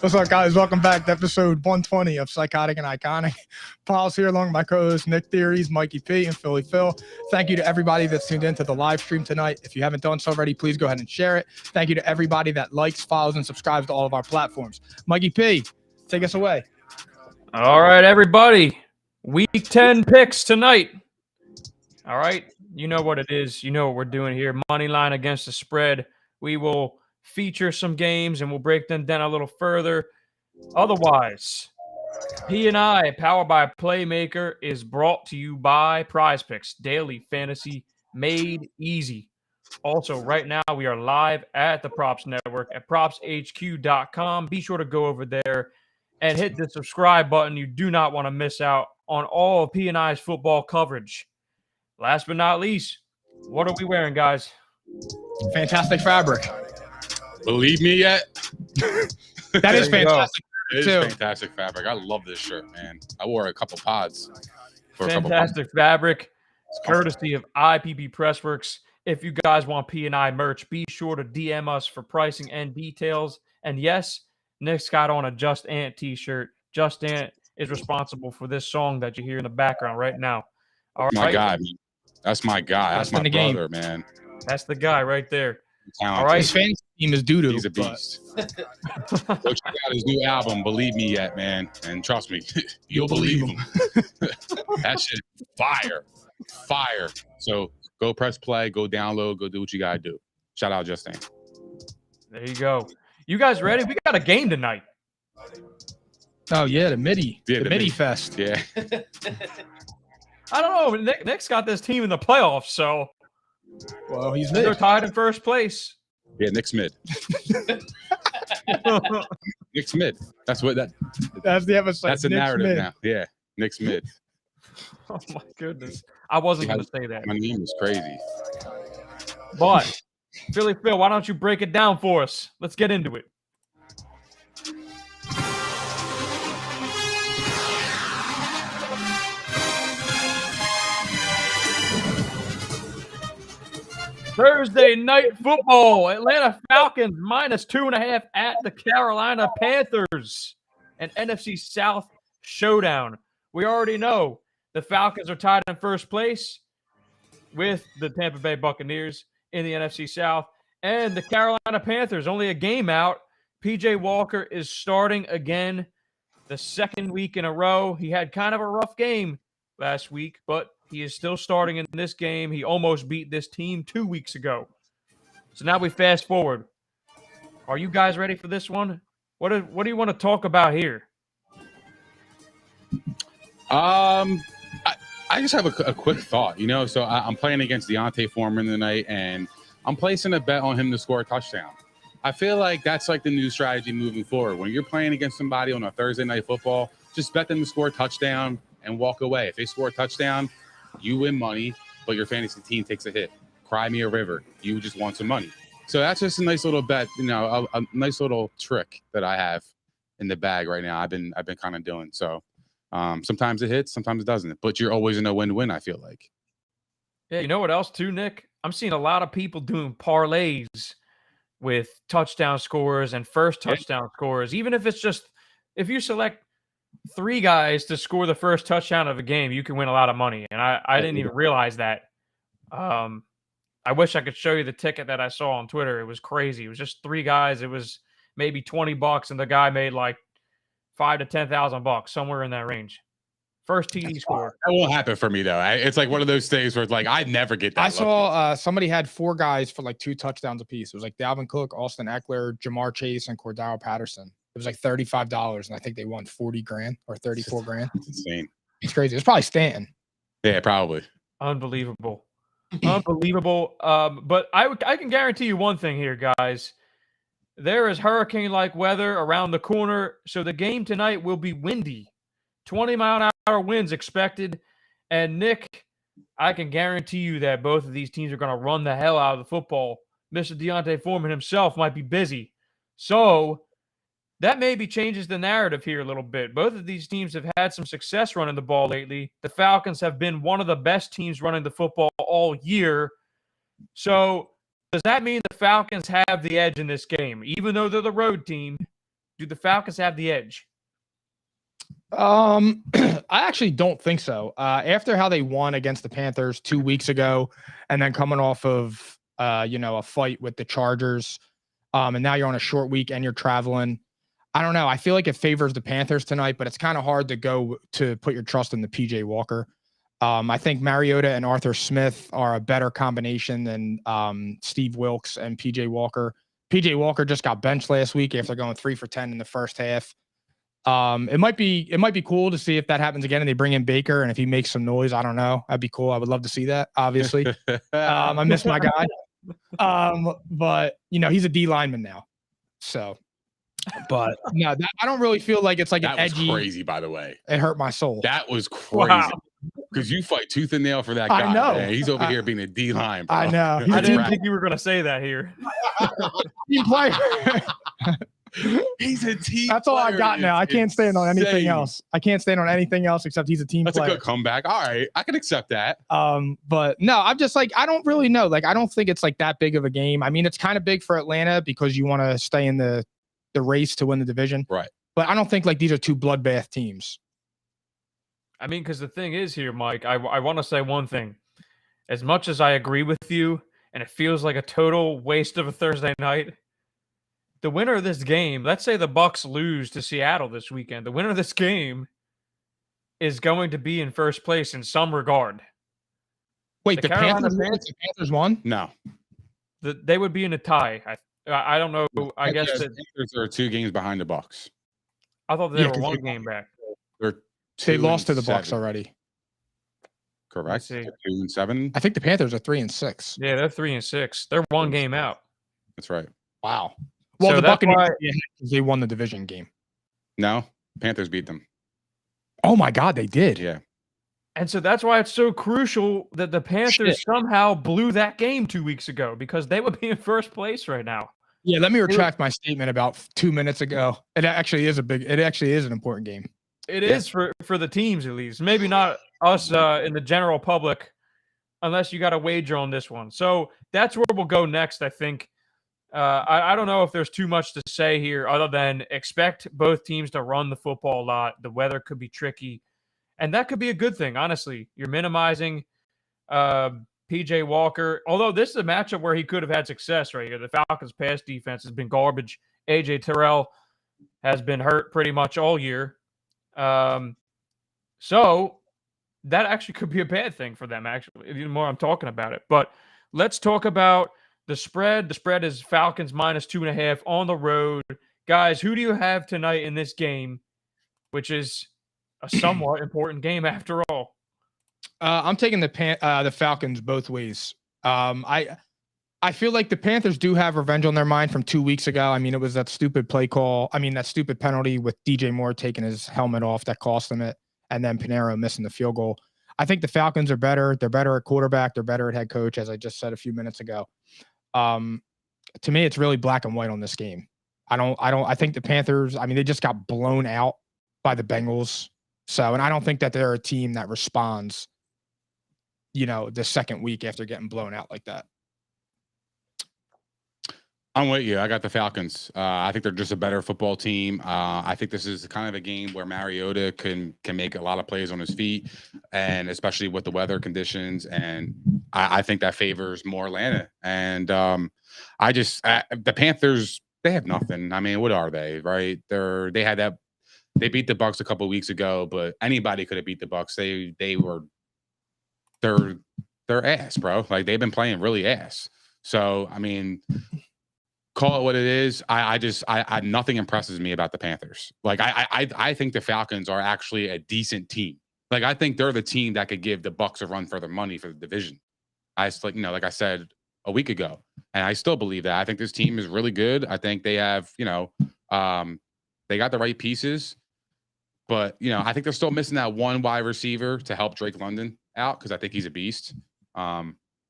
What's up, guys? Welcome back to episode 120 of Psychotic and Iconic. Paul's here along with my co-hosts Nick Theories, Mikey P, and Philly Phil. Thank you to everybody that's tuned into the live stream tonight. If you haven't done so already, please go ahead and share it. Thank you to everybody that likes, follows, and subscribes to all of our platforms. Mikey P, take us away. All right, everybody. Week 10 picks tonight. All right. You know what it is. You know what we're doing here. Moneyline against the spread. We will feature some games and we'll break them down a little further. Otherwise, P&I, powered by Playmaker, is brought to you by Prize Picks, daily fantasy made easy. Also, right now, we are live at the Props Network at propshq.com. Be sure to go over there and hit the subscribe button. You do not want to miss out on all of P&I's football coverage. Last but not least, what are we wearing, guys? Fantastic fabric. Believe me yet? That is fantastic. It is fantastic fabric. I love this shirt, man. I wore a couple pods. Fantastic fabric. It's courtesy of IPP Pressworks. If you guys want P&I merch, be sure to DM us for pricing and details. And yes, Nick's got on a Just Ant t-shirt. Just Ant is responsible for this song that you hear in the background right now. All right. My guy, man. That's my guy. That's my brother, man. That's the guy right there. All right. His fantasy team is doo-doo. He's a beast. Go check out his new album, Believe Me Yet, man. And trust me, you'll believe him. That shit fire. Fire. So go press play, go download, go do what you got to do. Shout out Justin. There you go. You guys ready? We got a game tonight. Oh, yeah, the MIDI. Yeah, the MIDI Fest. Yeah. I don't know. Nick's got this team in the playoffs, so. Well, they're tied in first place. Yeah, Nick's mid. Nick's mid. That's the episode. That's the narrative mid. Now. Yeah, Nick's mid. Oh my goodness. I wasn't going to say that. My name is crazy. But Philly Phil, why don't you break it down for us? Let's get into it. Thursday night football. Atlanta Falcons -2.5 at the Carolina Panthers. An NFC South showdown. We already know the Falcons are tied in first place with the Tampa Bay Buccaneers in the NFC South. And the Carolina Panthers, only a game out. P.J. Walker is starting again the second week in a row. He had kind of a rough game last week, but he is still starting in this game. He almost beat this team 2 weeks ago. So now we fast forward. Are you guys ready for this one? What do you want to talk about here? I just have a quick thought. So I'm playing against Deontay Foreman tonight, and I'm placing a bet on him to score a touchdown. I feel like that's like the new strategy moving forward. When you're playing against somebody on a Thursday night football, just bet them to score a touchdown and walk away. If they score a touchdown, you win money, but your fantasy team takes a hit. Cry me a river. You just want some money. So that's just a nice little bet, a nice little trick that I have in the bag right now. I've been kind of doing. So sometimes it hits, sometimes it doesn't. But you're always in a win-win, I feel like. Yeah, you know what else too, Nick? I'm seeing a lot of people doing parlays with touchdown scores and first touchdown scores. Even if it's just if you select 3 guys to score the first touchdown of a game, you can win a lot of money. And I didn't even realize that. I wish I could show you the ticket that I saw on Twitter. It was crazy. It was just 3 guys. It was maybe $20, and the guy made like $5,000 to $10,000, somewhere in that range. First TD score. That won't happen for me though. It's like one of those things where it's like I never get that. I saw somebody had 4 guys for like 2 touchdowns apiece. It was like Dalvin Cook, Austin Eckler, Jamar Chase, and Cordell Patterson. It was like $35, and I think they won $40,000 or $34,000. It's insane. It's crazy. It's probably Stanton. Yeah, probably. Unbelievable. Unbelievable. But I can guarantee you one thing here, guys. There is hurricane-like weather around the corner, so the game tonight will be windy. 20-mile-an-hour winds expected. And, Nick, I can guarantee you that both of these teams are going to run the hell out of the football Mr. Deontay Foreman himself might be busy. So that maybe changes the narrative here a little bit. Both of these teams have had some success running the ball lately. The Falcons have been one of the best teams running the football all year. So does that mean the Falcons have the edge in this game? Even though they're the road team, do the Falcons have the edge? I actually don't think so. After how they won against the Panthers 2 weeks ago, and then coming off of a fight with the Chargers, and now you're on a short week and you're traveling. I don't know. I feel like it favors the Panthers tonight, but it's kind of hard to go to put your trust in the PJ Walker. I think Mariota and Arthur Smith are a better combination than Steve Wilkes and PJ Walker. PJ Walker just got benched last week after going 3 for 10 in the first half. It might be cool to see if that happens again and they bring in Baker, and if he makes some noise, I don't know. That'd be cool. I would love to see that, obviously. I miss my guy. But he's a D lineman now. So, but no, I don't really feel like it's like that an was edgy. Crazy, by the way. It hurt my soul. That was crazy. Because you fight tooth and nail for that guy. I know. Man. He's over here being a D line. I know. I didn't think you were going to say that here. Team player. He's a team. That's all I got now. I can't stand on anything else. I can't stand on anything else except he's a team player. That's a good comeback. All right, I can accept that. But no, I'm just like, I don't really know. Like, I don't think it's like that big of a game. I mean, it's kind of big for Atlanta because you want to stay in the race to win the division. Right. But I don't think like these are two bloodbath teams. I mean, because the thing is here, Mike, I want to say one thing. As much as I agree with you, and it feels like a total waste of a Thursday night, the winner of this game, let's say the Bucs lose to Seattle this weekend, the winner of this game is going to be in first place in some regard. Wait, the Panthers won? No. They would be in a tie. I don't know. I guess the Panthers are 2 games behind the Bucs. I thought they were 1 game back. They lost to the Bucs already. Correct. 2-7. I think the Panthers are 3-6. Yeah, they're 3-6. They're 1 game out. That's right. Wow. Well, the Buccaneers, they won the division game. No, Panthers beat them. Oh my God, they did. Yeah. And so that's why it's so crucial that the Panthers somehow blew that game 2 weeks ago, because they would be in first place right now. Yeah, let me retract my statement about 2 minutes ago. It actually is an important game. It is for the teams, at least. Maybe not us in the general public, unless you got a wager on this one. So that's where we'll go next, I think. I don't know if there's too much to say here other than expect both teams to run the football a lot. The weather could be tricky, and that could be a good thing, honestly. You're minimizing P.J. Walker, although this is a matchup where he could have had success right here. The Falcons' pass defense has been garbage. A.J. Terrell has been hurt pretty much all year. So that actually could be a bad thing for them, actually, the more I'm talking about it. But let's talk about the spread. The spread is Falcons -2.5 on the road. Guys, who do you have tonight in this game, which is a somewhat important game after all? I'm taking the Falcons both ways. I feel like the Panthers do have revenge on their mind from 2 weeks ago. I mean, it was that stupid play call. I mean, that stupid penalty with DJ Moore taking his helmet off that cost him it, and then Pinheiro missing the field goal. I think the Falcons are better. They're better at quarterback. They're better at head coach, as I just said a few minutes ago. To me, it's really black and white on this game. I think the Panthers, I mean, they just got blown out by the Bengals. So, and I don't think that they're a team that responds, the second week after getting blown out like that. I'm with you. I got the Falcons. I think they're just a better football team. I think this is kind of a game where Mariota can make a lot of plays on his feet, and especially with the weather conditions. And I think that favors more Atlanta. And the Panthers, they have nothing. I mean, what are they? Right? They beat the Bucs a couple of weeks ago, but anybody could have beat the Bucs. They're ass, bro. Like, they've been playing really ass. So I mean, call it what it is. I nothing impresses me about the Panthers. Like, I think the Falcons are actually a decent team. Like, I think they're the team that could give the Bucs a run for their money for the division. Like I said a week ago, and I still believe that. I think this team is really good. I think they have, they got the right pieces, but I think they're still missing that one wide receiver to help Drake London out, because I think he's a beast.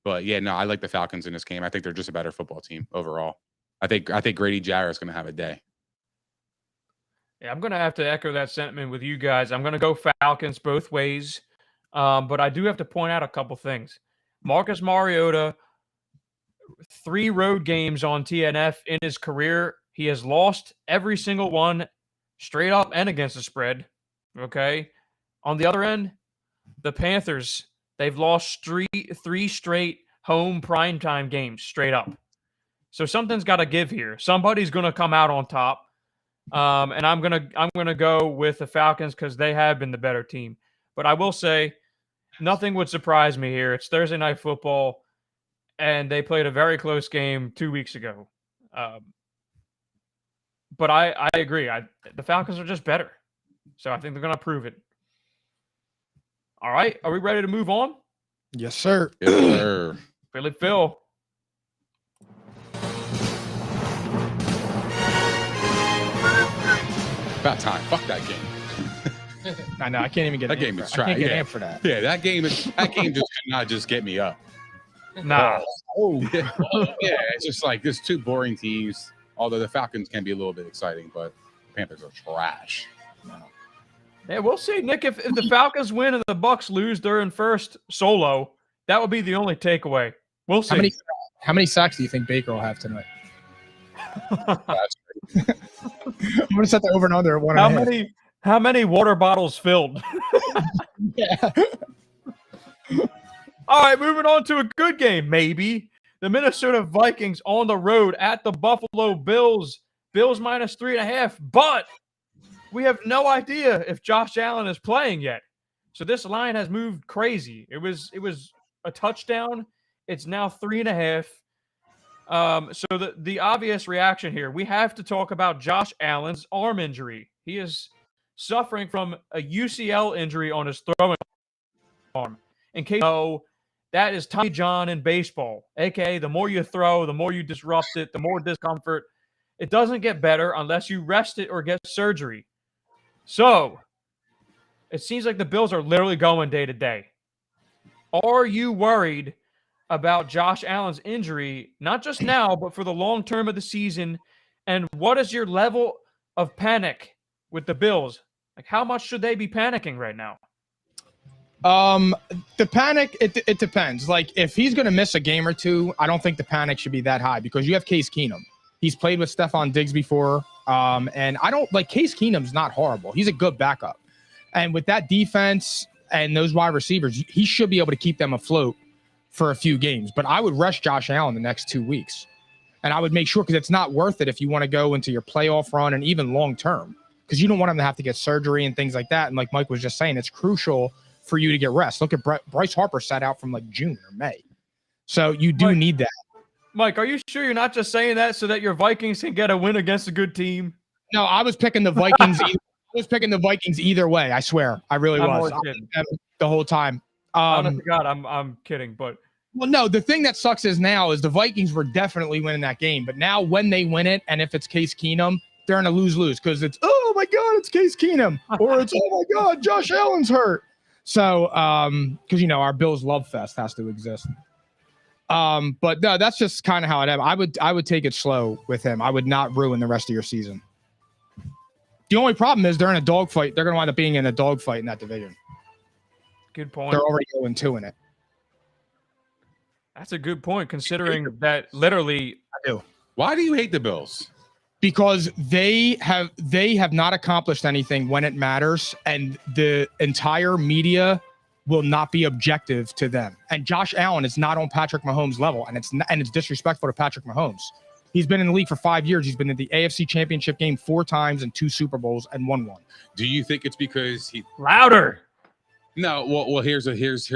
But yeah, no, I like the Falcons in this game. I think they're just a better football team overall. I think Grady Jarrett's going to have a day. Yeah, I'm going to have to echo that sentiment with you guys. I'm going to go Falcons both ways. But I do have to point out a couple things. Marcus Mariota, 3 road games on TNF in his career. He has lost every single one straight up and against the spread. Okay. On the other end, the Panthers, they've lost three straight home primetime games straight up. So something's got to give here. Somebody's going to come out on top. And I'm gonna go with the Falcons because they have been the better team. But I will say, nothing would surprise me here. It's Thursday Night Football, and they played a very close game 2 weeks ago. But I agree. The Falcons are just better. So I think they're going to prove it. All right. Are we ready to move on? Yes, sir. Yes, sir. Philly Phil. About time. Fuck that game. I know. I can't even get That an game amp is for- I can't trash. get Yeah. amp for that. Yeah, that game just cannot just get me up. Nah. Oh, Yeah, it's just like there's 2 boring teams. Although the Falcons can be a little bit exciting, but the Panthers are trash. Yeah, we'll see, Nick. If the Falcons win and the Bucs lose, they're in first solo. That would be the only takeaway. We'll see. how many sacks do you think Baker will have tonight? I'm gonna set the over and under at 1.5. How many water bottles filled? Yeah. All right, moving on to a good game, maybe. The Minnesota Vikings on the road at the Buffalo Bills. Bills minus 3.5, but we have no idea if Josh Allen is playing yet. So this line has moved crazy. It was a touchdown. It's now 3.5. So the obvious reaction here, we have to talk about Josh Allen's arm injury. He is suffering from a UCL injury on his throwing arm. In case you know, that is Tommy John in baseball, aka the more you throw, the more you disrupt it, the more discomfort. It doesn't get better unless you rest it or get surgery. So it seems like the Bills are literally going day to day. Are you worried about Josh Allen's injury, not just now, but for the long term of the season? And what is your level of panic with the Bills? Like, how much should they be panicking right now? The panic, it depends. Like, if he's going to miss a game or two, I don't think the panic should be that high because you have Case Keenum. He's played with Stephon Diggs before. And I don't like Case Keenum's not horrible. He's a good backup. And with that defense and those wide receivers, he should be able to keep them afloat for a few games. But I would rest Josh Allen the next 2 weeks. And I would make sure, because it's not worth it if you want to go into your playoff run and even long term, because you don't want him to have to get surgery and things like that. And like Mike was just saying, it's crucial for you to get rest. Look at Bryce Harper sat out from like June or May. So you do need that. Mike, are you sure you're not just saying that so that your Vikings can get a win against a good team? No, I was picking the Vikings. I was picking the Vikings either way. I swear, I really was. The whole time. Honest to God, I'm kidding, but well, no. The thing that sucks is now is the Vikings were definitely winning that game, but now when they win it, and if it's Case Keenum, they're in a lose-lose because it's oh my God, it's Case Keenum, or it's oh my God, Josh Allen's hurt. So, because our Bills love fest has to exist. But no, that's just kind of how it happened. I would take it slow with him. I would not ruin the rest of your season. The only problem is they're in a dogfight. They're going to wind up being in a dogfight in that division. Good point. They're already 0-2 in it. That's a good point, considering that literally. I do. Why do you hate the Bills? Because they have not accomplished anything when it matters, and the entire media will not be objective to them. And Josh Allen is not on Patrick Mahomes' level, and it's disrespectful to Patrick Mahomes. He's been in the league for 5 years. He's been in the AFC Championship game 4 times and 2 Super Bowls and won one. Do you think it's because he Louder? No, well here's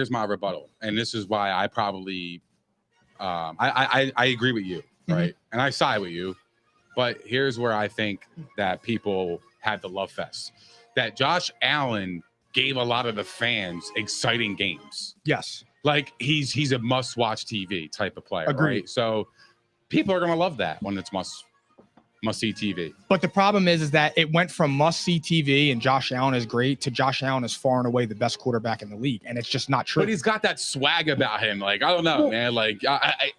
my rebuttal. And this is why I probably I agree with you, right? And I side with you. But here's where I think that people had the love fest. That Josh Allen gave a lot of the fans exciting games. Yes. Like he's a must-watch TV type of player, Agreed. right? So people are gonna love that when it's must must-see TV. But the problem is that it went from must-see TV and Josh Allen is great to Josh Allen is far and away the best quarterback in the league, and it's just not true. But he's got that swag about him. Like, I don't know, man. Like,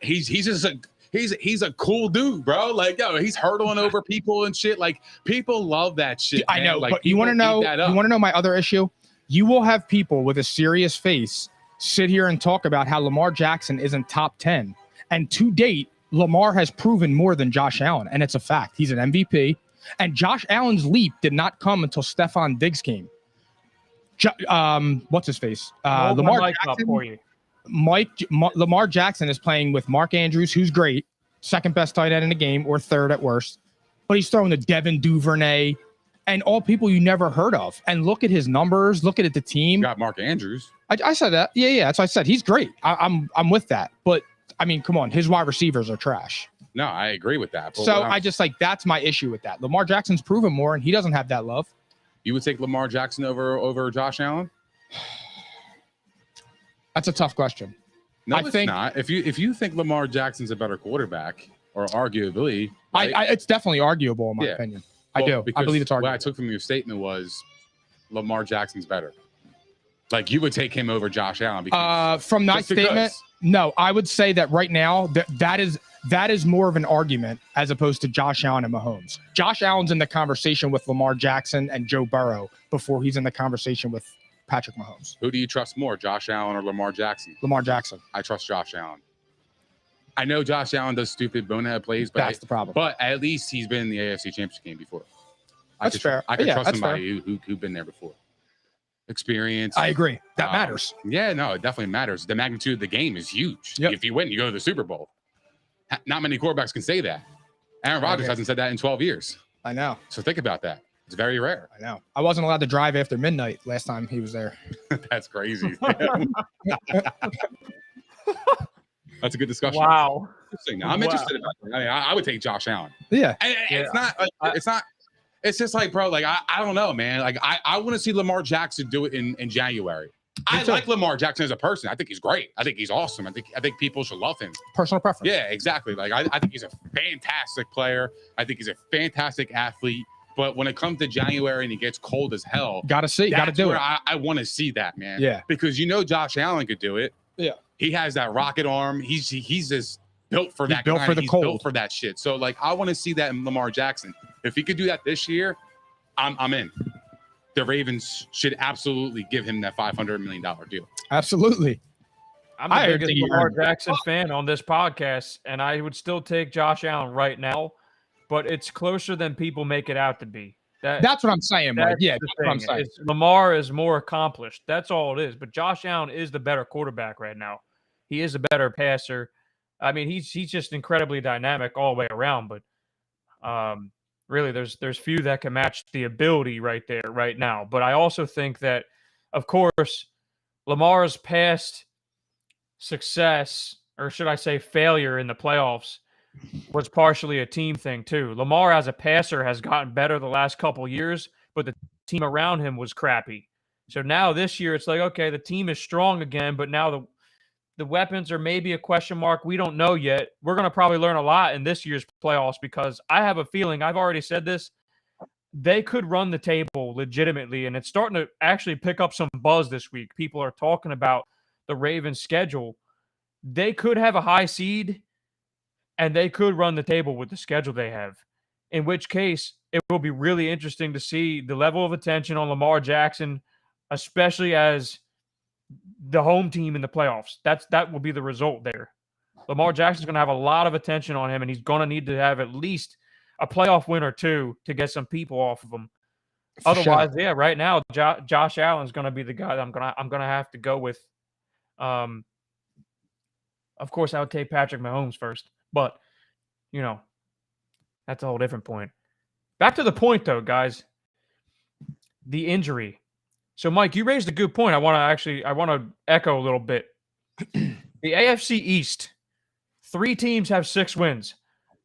he's just he's a cool dude, bro. Like, yo, he's hurdling over people and shit. Like, people love that shit. I know, like, but you want to know? You want to know my other issue? You will have people with a serious face sit here and talk about how Lamar Jackson isn't top 10, and to date, Lamar has proven more than Josh Allen, and it's a fact. He's an MVP, and Josh Allen's leap did not come until Stephon Diggs came. What's his face? Lamar Jackson. Lamar Jackson is playing with Mark Andrews, who's great, second best tight end in the game, or third at worst. But he's throwing to Devin Duvernay and all people you never heard of. And look at his numbers. Look at the team. You got Mark Andrews. I said that. Yeah. That's what I said. He's great. I'm with that. But I mean, come on, his wide receivers are trash. No, I agree with that. So I just that's my issue with that. Lamar Jackson's proven more, and he doesn't have that love. You would take Lamar Jackson over Josh Allen? That's a tough question. No, it's not. If you think Lamar Jackson's a better quarterback, or arguably, right? It's definitely arguable in my opinion. I believe it's arguable. What I took from your statement was Lamar Jackson's better. Like, you would take him over Josh Allen from that statement. No, I would say that right now that is more of an argument as opposed to Josh Allen and Mahomes. Josh Allen's in the conversation with Lamar Jackson and Joe Burrow before he's in the conversation with Patrick Mahomes. Who do you trust more, Josh Allen or Lamar Jackson? Lamar Jackson. I trust Josh Allen. I know Josh Allen does stupid bonehead plays, but that's the problem. But at least he's been in the AFC Championship game before. That's fair. I can trust somebody who's been there before. Experience. I agree. That matters. Yeah, no, it definitely matters. The magnitude of the game is huge. Yep. If you win, you go to the Super Bowl. Not many quarterbacks can say that. Aaron Rodgers hasn't said that in 12 years. I know. So think about that. It's very rare. I know. I wasn't allowed to drive after midnight last time he was there. That's crazy. That's a good discussion. Wow. I'm interested about that. I mean, I would take Josh Allen. Yeah. It's not like, it's not. It's just like, bro, like, I don't know, man. Like, I want to see Lamar Jackson do it in January. I like Lamar Jackson as a person. I think he's great. I think he's awesome. I think people should love him. Personal preference. Yeah, exactly. Like, I think he's a fantastic player. I think he's a fantastic athlete. But when it comes to January and it gets cold as hell, gotta do it. I want to see that, man. Yeah. Because Josh Allen could do it. Yeah. He has that rocket arm. He's just built for that. Built for the cold. Built for that shit. So, like, I want to see that in Lamar Jackson. If he could do that this year, I'm in. The Ravens should absolutely give him that $500 million deal. Absolutely. I'm the biggest Lamar Jackson fan on this podcast, and I would still take Josh Allen right now, but it's closer than people make it out to be. That's what I'm saying, Mike. Yeah, that's what I'm saying. Lamar is more accomplished. That's all it is. But Josh Allen is the better quarterback right now. He is a better passer. I mean, he's just incredibly dynamic all the way around. But really, there's few that can match the ability right there, right now. But I also think that, of course, Lamar's past success, or should I say failure in the playoffs, was partially a team thing too. Lamar as a passer has gotten better the last couple years, but the team around him was crappy. So now this year it's like, okay, the team is strong again, but now the weapons are maybe a question mark. We don't know yet. We're going to probably learn a lot in this year's playoffs because I have a feeling, I've already said this, they could run the table legitimately, and it's starting to actually pick up some buzz this week. People are talking about the Ravens' schedule. They could have a high seed, and they could run the table with the schedule they have, in which case it will be really interesting to see the level of attention on Lamar Jackson, especially as the home team in the playoffs. That will be the result there. Lamar Jackson's going to have a lot of attention on him, and he's going to need to have at least a playoff win or two to get some people off of him. Otherwise, right now, Josh Allen's going to be the guy that I'm going to have to go with. Of course, I would take Patrick Mahomes first. But, that's a whole different point. Back to the point, though, guys. The injury. So, Mike, you raised a good point. I want to echo a little bit. The AFC East, 3 teams have 6 wins.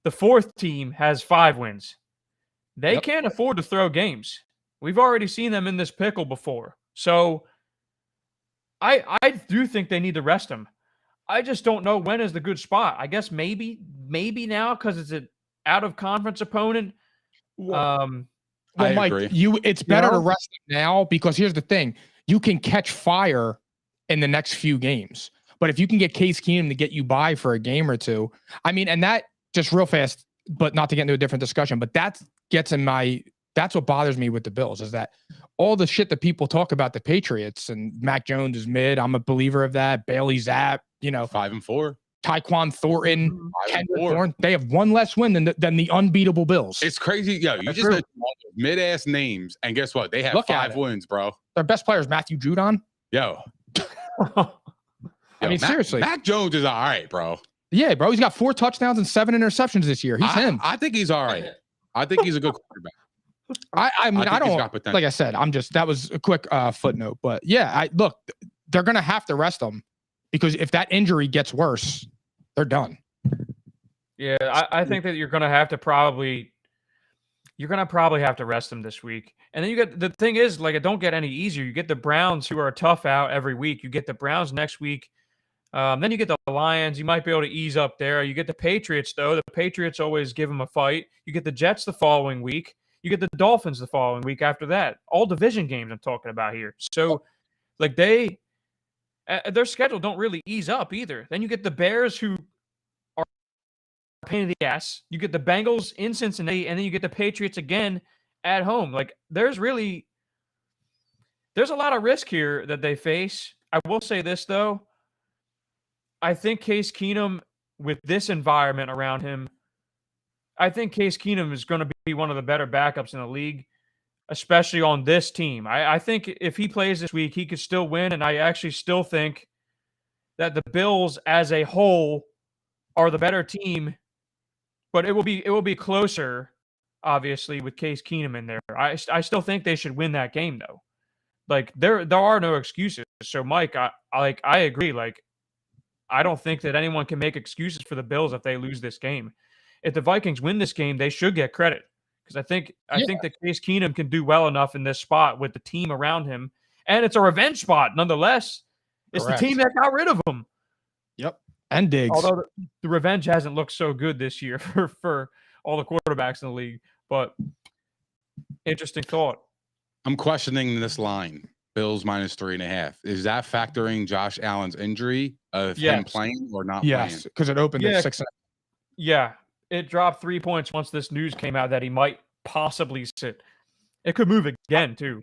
The 4th team has 5 wins. They can't afford to throw games. We've already seen them in this pickle before. So, I do think they need to rest him. I just don't know when is the good spot. I guess maybe now because it's an out-of-conference opponent. Um, Well, I Mike, agree. it's better to know? rest them now because here's the thing: you can catch fire in the next few games. But if you can get Case Keenum to get you by for a game or two, I mean, and that just real fast, but not to get into a different discussion, but that's what bothers me with the Bills is that all the shit that people talk about the Patriots and Mac Jones is mid. I'm a believer of that. Bailey Zapp, 5-4. Tyquan Thornton, 5-4. Kendrick Bourne, they have one less win than the unbeatable Bills. It's crazy. Yo, you just mentioned all those mid-ass names, and guess what? They have Look at 5 it. wins, bro. Their best player is Matthew Judon. Yo. I mean, seriously. Mac Jones is all right, bro. Yeah, bro. He's got 4 touchdowns and 7 interceptions this year. He's him. I think he's all right. I think he's a good quarterback. I mean, I think he's don't got potential. like I said, that was a quick footnote, but yeah, look, they're gonna have to rest them because if that injury gets worse, they're done. Yeah, I think that you're gonna probably have to rest them this week. And then you get the thing is, like, it don't get any easier. You get the Browns, who are tough out every week. You get the Browns next week. Then you get the Lions. You might be able to ease up there. You get the Patriots, though. The Patriots always give them a fight. You get the Jets the following week. You get the Dolphins the following week after that. All division games I'm talking about here. So, like, their schedule don't really ease up either. Then you get the Bears, who are a pain in the ass. You get the Bengals in Cincinnati, and then you get the Patriots again at home. Like, there's a lot of risk here that they face. I will say this, though. I think Case Keenum, with this environment around him, I think Case Keenum is going to be one of the better backups in the league, especially on this team. I think if he plays this week, he could still win, and I actually still think that the Bills as a whole are the better team, but it will be closer, obviously, with Case Keenum in there. I still think they should win that game, though. Like, there are no excuses. So, Mike, I agree. Like, I don't think that anyone can make excuses for the Bills if they lose this game. If the Vikings win this game, they should get credit because I think that Case Keenum can do well enough in this spot with the team around him, and it's a revenge spot nonetheless. It's Correct. the team that got rid of him. Yep, and Diggs. Although the revenge hasn't looked so good this year for all the quarterbacks in the league, but interesting thought. I'm questioning this line. Bills -3.5. Is that factoring Josh Allen's injury of him playing or not playing? Yes, because it opened at 6.5. Yeah, it dropped 3 points once this news came out that he might possibly sit. It could move again, too.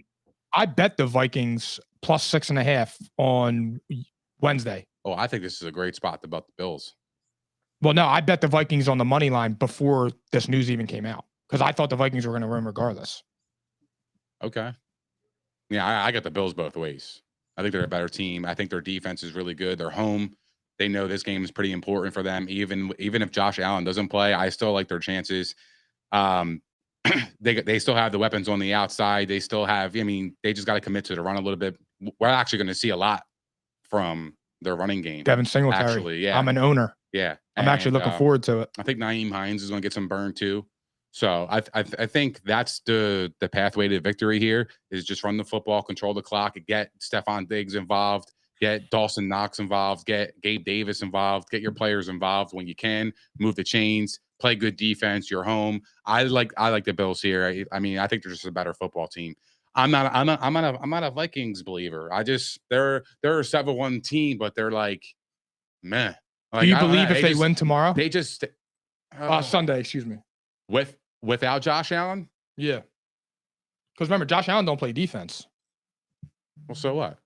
I bet the Vikings plus 6.5 on Wednesday. Oh, I think this is a great spot to bet the Bills. Well, no, I bet the Vikings on the money line before this news even came out because I thought the Vikings were going to win regardless. Okay. Yeah, I got the Bills both ways. I think they're a better team. I think their defense is really good. They're home. They know this game is pretty important for them. Even if Josh Allen doesn't play, I still like their chances. They still have the weapons on the outside. They still have. I mean, they just got to commit to the run a little bit. We're actually going to see a lot from their running game. Devin Singletary. Actually, yeah, I'm an owner. Yeah, I'm actually looking forward to it. I think Nyheim Hines is going to get some burn too. So I think that's the pathway to victory here is just run the football, control the clock, get Stephon Diggs involved, get Dawson Knox involved, get Gabe Davis involved, get your players involved when you can, move the chains, play good defense. You're home. I like the Bills here. I mean, I think they're just a better football team. I'm not a Vikings believer. They're a 7-1 team, but they're like, meh. Like, do you believe if they win tomorrow? They just Sunday, excuse me. Without Josh Allen? Yeah. Because remember, Josh Allen don't play defense. Well, so what?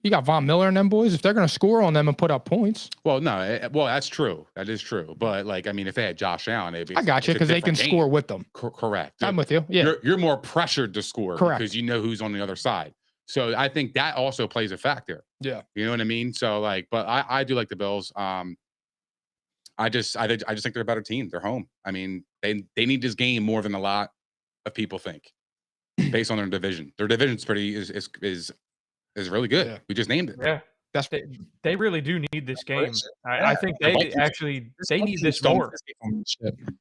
You got Von Miller and them boys. If they're going to score on them and put up points. Well, no. That's true. That is true. But, like, I mean, if they had Josh Allen, I got you, because they can score with them. Correct. I'm with you. Yeah. You're more pressured to score. Correct. Because you know who's on the other side. So I think that also plays a factor. Yeah. You know what I mean? So, like, but I do like the Bills. I just think they're a better team. They're home. I mean, they need this game more than a lot of people think, based on their division. Their division's is really good. Yeah. We just named it. Yeah, they really do need this game. I think they need this more.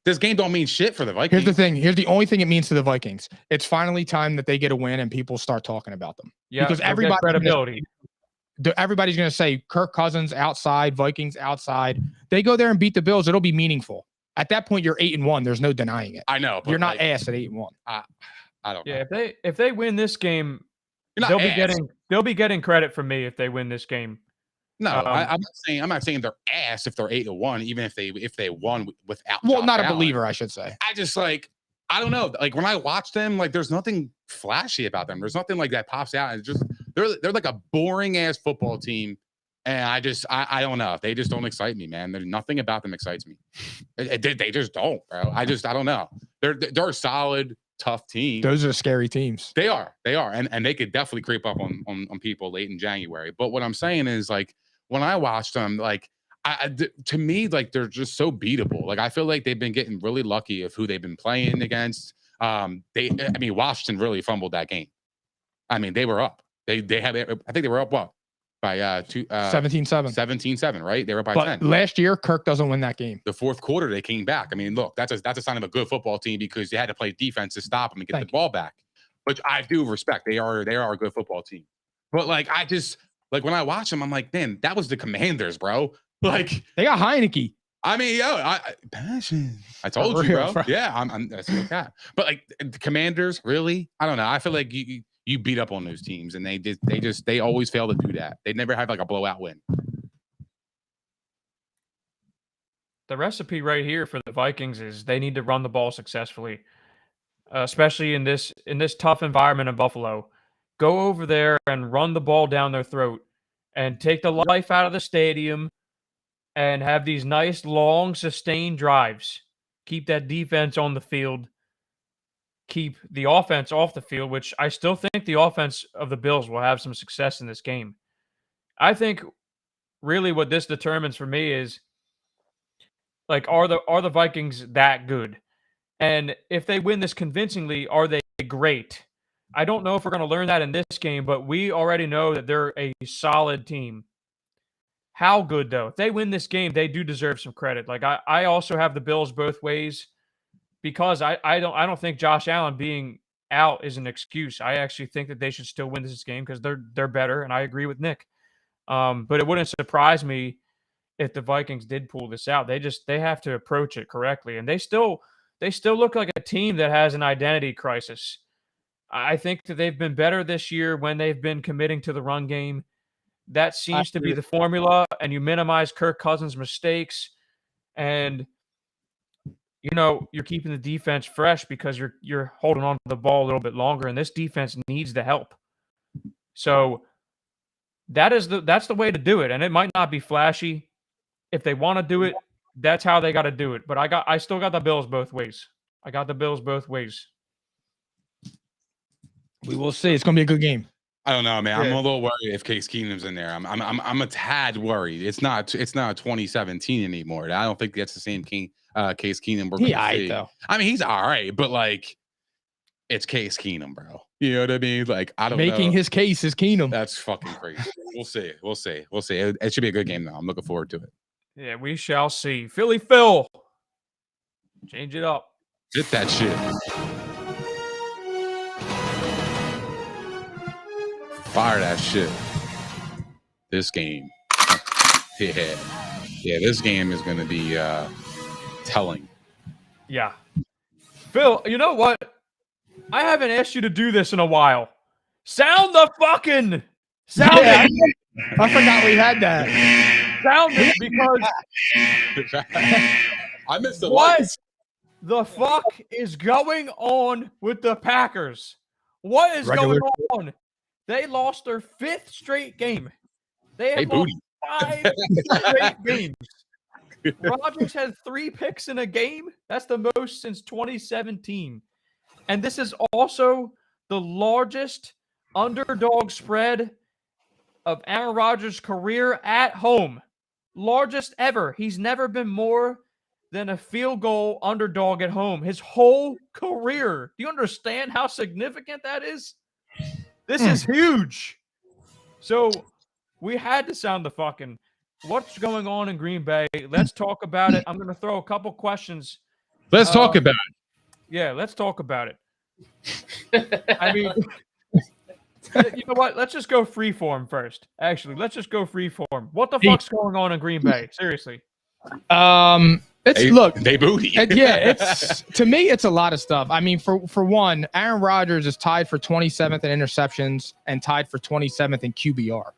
This game don't mean shit for the Vikings. Here's the thing. Here's the only thing it means to the Vikings. It's finally time that they get a win and people start talking about them. Yeah, because everybody credibility. Everybody's going to say Kirk Cousins outside, Vikings outside. They go there and beat the Bills. It'll be meaningful. At that point, you're 8-1. There's no denying it. I know. But You're not ass at 8-1. I don't know. Yeah, if they win this game, You're they'll not they'll be getting credit from me if they win this game. No, I'm not saying they're ass if they're 8-1, even if they won without. Well, Josh not a Allen. believer, I should say. I just I don't know. Like when I watch them, like there's nothing flashy about them. There's nothing like that pops out. It's just they're like a boring ass football team, and I don't know. They just don't excite me, man. There's nothing about them excites me. They just don't, bro. I don't know. They're a solid, tough team. Those are scary teams. They are, and they could definitely creep up on people late in January. But what I'm saying is like when I watched them, like to me, like they're just so beatable. Like I feel like they've been getting really lucky of who they've been playing against. Washington really fumbled that game. I mean, they were up. I think they were up what? By 17-7. 17-7, right? They were up by 10. Last year, Kirk doesn't win that game. The fourth quarter, they came back. I mean, look, that's a sign of a good football team because they had to play defense to stop them and get the ball back, which I do respect. They are a good football team. But like when I watch them, I'm like, man, that was the Commanders, bro. Like they got Heineke. I mean, passion. I told you, bro. Yeah, I'm that's what that. But like the Commanders, really? I don't know. I feel like you beat up on those teams, and they always fail to do that. They never have like a blowout win. The recipe right here for the Vikings is they need to run the ball successfully, especially in this tough environment in Buffalo. Go over there and run the ball down their throat and take the life out of the stadium and have these nice, long, sustained drives. Keep that defense on the field. Keep the offense off the field, which I still think the offense of the Bills will have some success in this game. I think really what this determines for me is, like, are the Vikings that good? And if they win this convincingly, are they great? I don't know if we're going to learn that in this game, but we already know that they're a solid team. How good, though? If they win this game, they do deserve some credit. Like, I also have the Bills both ways because I don't think Josh Allen being out is an excuse. I actually think that they should still win this game because they're better, and I agree with Nick. But it wouldn't surprise me if the Vikings did pull this out. They have to approach it correctly, and they still look like a team that has an identity crisis. I think that they've been better this year when they've been committing to the run game. That seems to be the formula, and you minimize Kirk Cousins' mistakes, and you're keeping the defense fresh because you're holding on to the ball a little bit longer, and this defense needs the help. So that's the way to do it, and it might not be flashy. If they want to do it, that's how they got to do it. But I still got the Bills both ways. I got the Bills both ways. We will see. It's going to be a good game. I don't know, man. Yeah. I'm a little worried if Case Keenum's in there. I'm a tad worried. It's not 2017 anymore. I don't think that's the same Case Keenum we're going to see. Though. I mean, he's all right, but like, it's Case Keenum, bro. You know what I mean? Like, I don't know. Making his case is Keenum. That's fucking crazy. We'll see. It should be a good game, though. I'm looking forward to it. Yeah, we shall see. Philly Phil. Change it up. Get that shit. Fire that shit. This game. Yeah, this game is going to be telling. Yeah. Phil, you know what? I haven't asked you to do this in a while. Sound the fucking sound. Yeah, I forgot we had that. Sound it because I missed the what lights. The fuck is going on with the Packers? What is going on? They lost their 5th straight game. They have lost 5 straight games. Rodgers had 3 picks in a game. That's the most since 2017. And this is also the largest underdog spread of Aaron Rodgers' career at home. Largest ever. He's never been more than a field goal underdog at home his whole career. Do you understand how significant that is? This is huge. So we had to sound the fucking what's going on in Green Bay. Let's talk about it. I'm going to throw a couple questions. Let's talk about it. Yeah, let's talk about it. I mean, you know what? Let's just go freeform first. Actually, let's just go freeform. What the fuck's going on in Green Bay? Seriously. It's They booty. It's to me, it's a lot of stuff. I mean, for one, Aaron Rodgers is tied for 27th in interceptions and tied for 27th in QBR.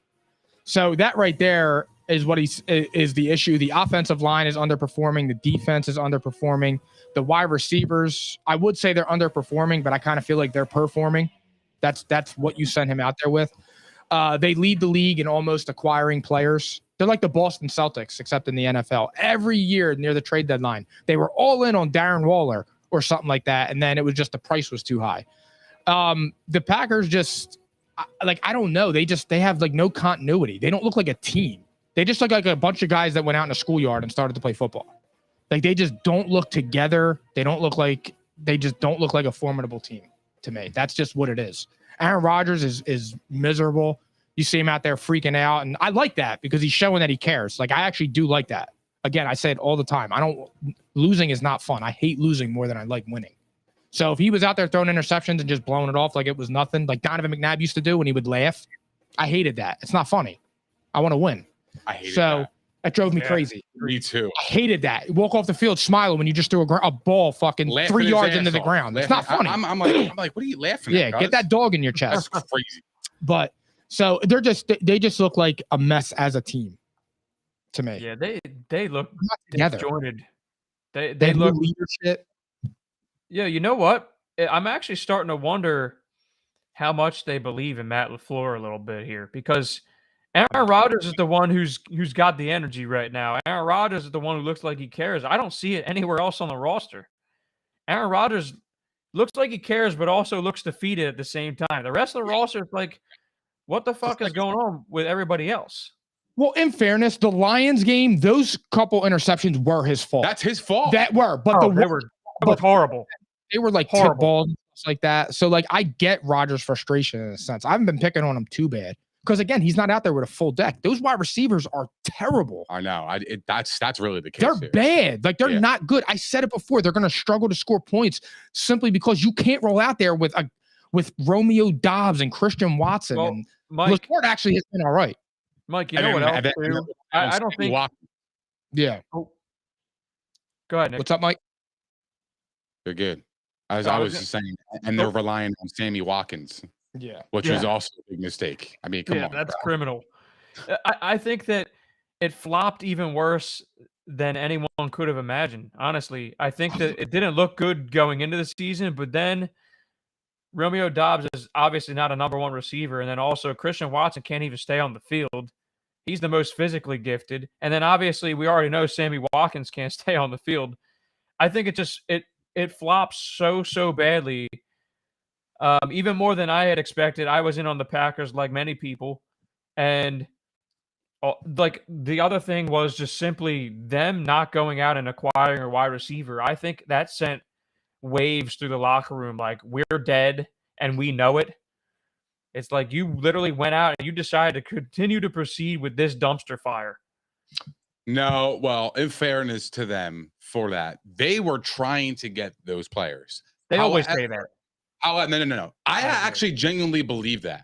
So that right there is what is the issue. The offensive line is underperforming. The defense is underperforming. The wide receivers, I would say they're underperforming, but I kind of feel like they're performing. That's what you sent him out there with. They lead the league in almost acquiring players. They're like the Boston Celtics, except in the NFL. Every year near the trade deadline, they were all in on Darren Waller or something like that, and then it was just the price was too high. The Packers just I don't know. They have like no continuity. They don't look like a team. They just look like a bunch of guys that went out in a schoolyard and started to play football. Like they just don't look together. They just don't look like a formidable team to me. That's just what it is. Aaron Rodgers is miserable. You see him out there freaking out, and I like that because he's showing that he cares. Like I actually do like that. Again, I say it all the time. Losing is not fun. I hate losing more than I like winning. So if he was out there throwing interceptions and just blowing it off like it was nothing, like Donovan McNabb used to do when he would laugh, I hated that. It's not funny. I want to win. I hated that. That drove me crazy. Me too. I hated that. Walk off the field smiling when you just threw a ball fucking Laughing 3 yards into the off. ground. Laughing. It's not funny. I'm like, what are you laughing at? Yeah, get that dog in your chest. That's crazy. But so they just look like a mess as a team to me. Yeah, they look together. disjointed. They look leadership. Yeah, you know what? I'm actually starting to wonder how much they believe in Matt LaFleur a little bit here because Aaron Rodgers is the one who's got the energy right now. Aaron Rodgers is the one who looks like he cares. I don't see it anywhere else on the roster. Aaron Rodgers looks like he cares, but also looks defeated at the same time. The rest of the roster is like, what the fuck is going on with everybody else? Well, in fairness, the Lions game, those couple interceptions were his fault. That's his fault. They were horrible. They were like tip balls and stuff like that. So like I get Rodgers' frustration in a sense. I haven't been picking on him too bad. Because again, he's not out there with a full deck. Those wide receivers are terrible. I know. That's really the case. They're bad. Like they're not good. I said it before. They're going to struggle to score points simply because you can't roll out there with Romeo Doubs and Christian Watson. Well, and Mike LaFleur actually has been all right. Mike, you know what else? I don't think. Yeah. Oh. Go ahead, Nick. What's up, Mike? They're good. As I was just saying, and they're relying on Sammy Watkins. Yeah, which was also a big mistake. I mean, come on, that's criminal. I think that it flopped even worse than anyone could have imagined. Honestly, I think that it didn't look good going into the season, but then Romeo Doubs is obviously not a number one receiver, and then also Christian Watson can't even stay on the field. He's the most physically gifted, and then obviously we already know Sammy Watkins can't stay on the field. I think it flops so badly. Even more than I had expected. I was in on the Packers like many people. And like the other thing was just simply them not going out and acquiring a wide receiver. I think that sent waves through the locker room. Like we're dead and we know it. It's like you literally went out and you decided to continue to proceed with this dumpster fire. No, well, in fairness to them for that, they were trying to get those players. They always say that. No. I actually genuinely believe that.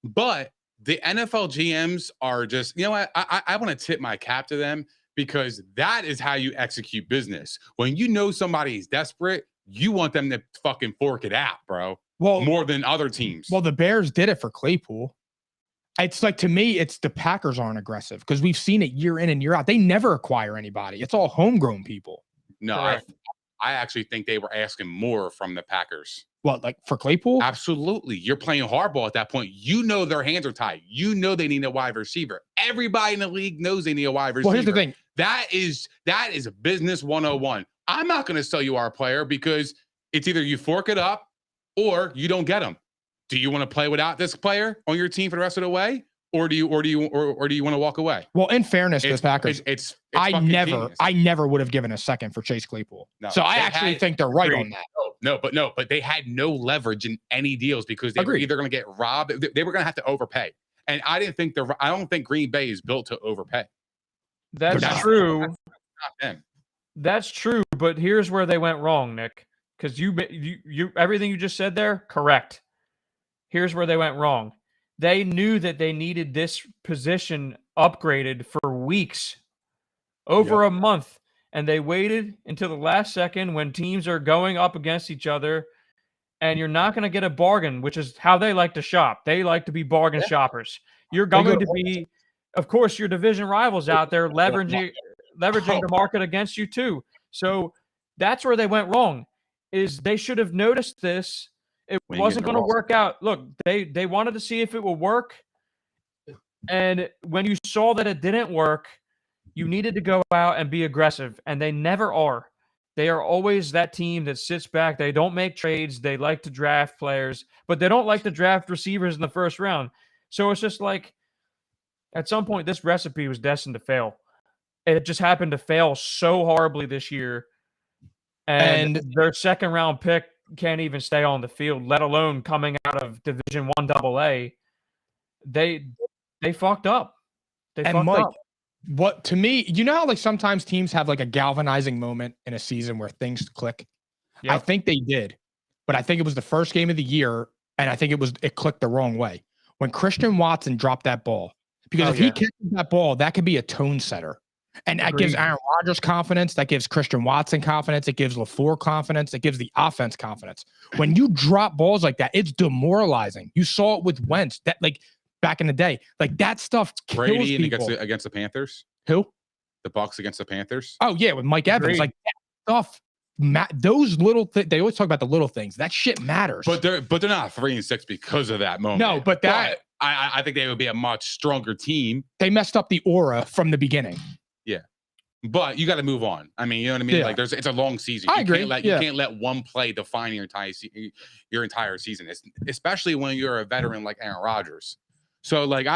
But the NFL GMs are just, you know what? I want to tip my cap to them because that is how you execute business. When you know somebody's desperate, you want them to fucking fork it out, bro. Well, more than other teams. Well, the Bears did it for Claypool. It's like, to me, it's the Packers aren't aggressive because we've seen it year in and year out. They never acquire anybody. It's all homegrown people. No, I actually think they were asking more from the Packers. What, like for Claypool? Absolutely. You're playing hardball at that point. You know their hands are tied. You know they need a wide receiver. Everybody in the league knows they need a wide receiver. Well, here's the thing. That is business 101. I'm not going to sell you our player because it's either you fork it up or you don't get them. Do you want to play without this player on your team for the rest of the way? Or do you want to walk away? Well, in fairness to the Packers, it's I never would have given a second for Chase Claypool. No, so I actually think they're right on that. But they had no leverage in any deals because they were either going to get robbed. They were going to have to overpay. And I don't think Green Bay is built to overpay. That's true. Not them. That's true. But here's where they went wrong, Nick. Because you everything you just said there, correct. Here's where they went wrong. They knew that they needed this position upgraded for weeks, over a month. and they waited until the last second when teams are going up against each other, and you're not going to get a bargain, which is how they like to shop. They like to be bargain shoppers. You're going to be, of course, your division rivals out there leveraging the market against you too. So that's where they went wrong, is they should have noticed this. It wasn't going to work out. Look, they wanted to see if it would work. And when you saw that it didn't work, you needed to go out and be aggressive. And they never are. They are always that team that sits back. They don't make trades. They like to draft players, but they don't like to draft receivers in the first round. So it's just like, at some point, this recipe was destined to fail. It just happened to fail so horribly this year. And their second round pick can't even stay on the field, let alone coming out of Division I AA. They fucked up. They fucked up. What to me, you know how like sometimes teams have like a galvanizing moment in a season where things click? Yep. I think they did, but I think it was the first game of the year, and I think it clicked the wrong way. When Christian Watson dropped that ball, because if he kicked that ball, that could be a tone setter. And that gives Aaron Rodgers confidence. That gives Christian Watson confidence. It gives LaFleur confidence. It gives the offense confidence. When you drop balls like that, it's demoralizing. You saw it with Wentz. That like back in the day, like that stuff kills Brady people. Against the Panthers. Who? The Bucs against the Panthers. Oh yeah, with Mike Evans. Like that stuff. Those little they always talk about the little things. That shit matters. But they're not 3-6 because of that moment. No, but that I think they would be a much stronger team. They messed up the aura from the beginning. Yeah. But you got to move on. I mean, you know what I mean? Yeah. Like it's a long season. I agree. You can't let one play define your entire season. Especially when you're a veteran like Aaron Rodgers. So like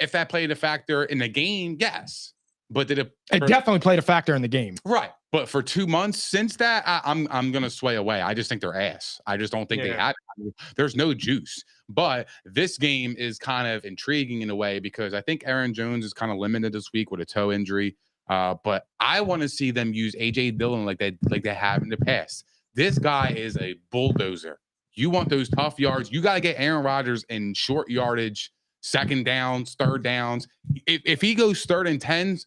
if that played a factor in the game, yes. But did it definitely played a factor in the game. Right. But for 2 months since that, I'm gonna sway away. I just think they're ass. I just don't think they had it. There's no juice. But this game is kind of intriguing in a way because I think Aaron Jones is kind of limited this week with a toe injury. But I want to see them use AJ Dillon like they have in the past. This guy is a bulldozer. You want those tough yards. You got to get Aaron Rodgers in short yardage, second downs, third downs. If he goes 3rd and 10s,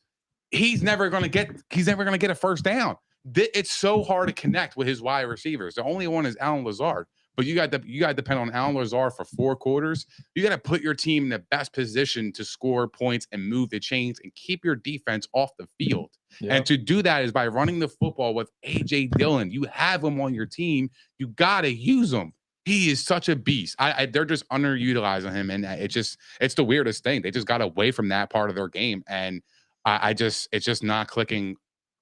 he's never going to get a first down. It's so hard to connect with his wide receivers. The only one is Allen Lazard. But you got to depend on Allen Lazard for 4 quarters. You got to put your team in the best position to score points and move the chains and keep your defense off the field. Yep. And to do that is by running the football with AJ Dillon. You have him on your team. You got to use him. He is such a beast. They're just underutilizing him, and it's the weirdest thing. They just got away from that part of their game, and it's just not clicking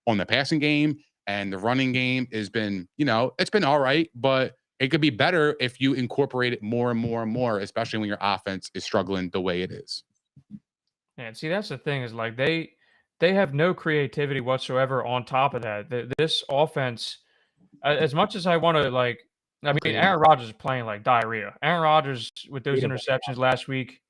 on the passing game, and the running game has been, it's been all right, but it could be better if you incorporate it more and more and more, especially when your offense is struggling the way it is. And see, that's the thing is like they have no creativity whatsoever on top of that. This offense, as much as I want to Aaron Rodgers is playing like diarrhea. Aaron Rodgers with those interceptions last week,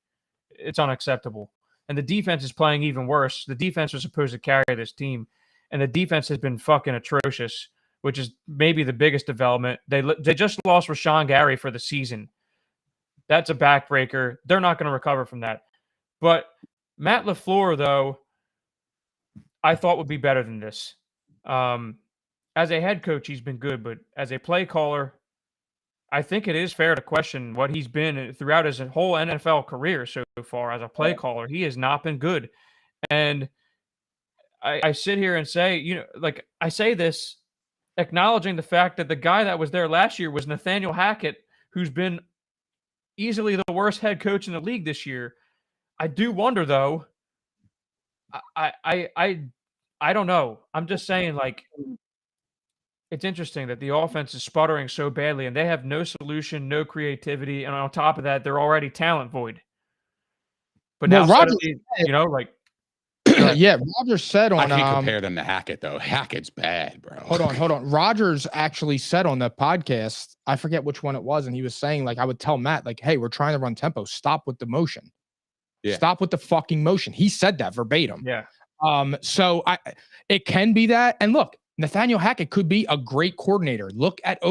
it's unacceptable. And the defense is playing even worse. The defense was supposed to carry this team, and the defense has been fucking atrocious, which is maybe the biggest development. They just lost Rashawn Gary for the season. That's a backbreaker. They're not going to recover from that. But Matt LaFleur, though, I thought would be better than this. As a head coach, he's been good, but as a play caller, I think it is fair to question what he's been throughout his whole NFL career so far. As a play caller, he has not been good. And I sit here and say, I say this acknowledging the fact that the guy that was there last year was Nathaniel Hackett, who's been easily the worst head coach in the league this year. I do wonder, though. I don't know. I'm just saying, it's interesting that the offense is sputtering so badly, and they have no solution, no creativity, and on top of that, they're already talent void. But now, Rodgers, Rodgers said on. I can't compare them to Hackett though. Hackett's bad, bro. Hold on. Rodgers actually said on the podcast, I forget which one it was, and he was saying I would tell Matt hey, we're trying to run tempo. Stop with the motion. Yeah. Stop with the fucking motion. He said that verbatim. Yeah. So it can be that, and look. Nathaniel Hackett could be a great coordinator. Look at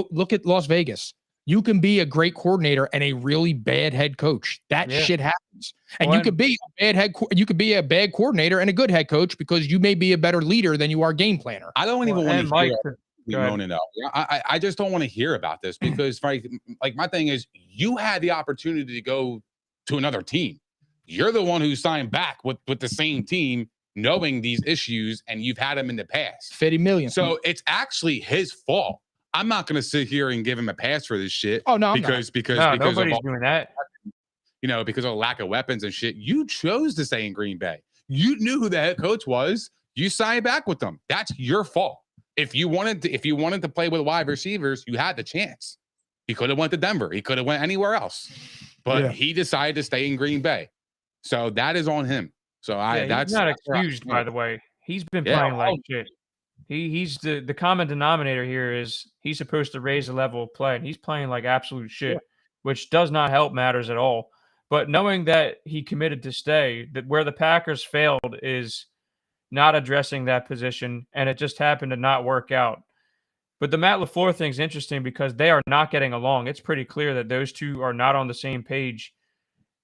Las Vegas. You can be a great coordinator and a really bad head coach. That shit happens. And you could be a bad coordinator and a good head coach because you may be a better leader than you are game planner. I don't even want to Mike, hear moaning though. I just don't want to hear about this because like my thing is you had the opportunity to go to another team. You're the one who signed back with the same team, knowing these issues, and you've had them in the past. 50 million. So it's actually his fault. I'm not going to sit here and give him a pass for this shit. Oh no, because nobody's doing that. You know, because of lack of weapons and shit. You chose to stay in Green Bay. You knew who the head coach was. You signed back with them. That's your fault. If you wanted to play with wide receivers, you had the chance. He could have went to Denver. He could have went anywhere else, but he decided to stay in Green Bay. So that is on him. So that's not excused, by the way. He's been playing like shit. He's the common denominator here is he's supposed to raise the level of play, and he's playing like absolute shit, which does not help matters at all. But knowing that he committed to stay, that where the Packers failed is not addressing that position, and it just happened to not work out. But the Matt LaFleur thing's interesting because they are not getting along. It's pretty clear that those two are not on the same page,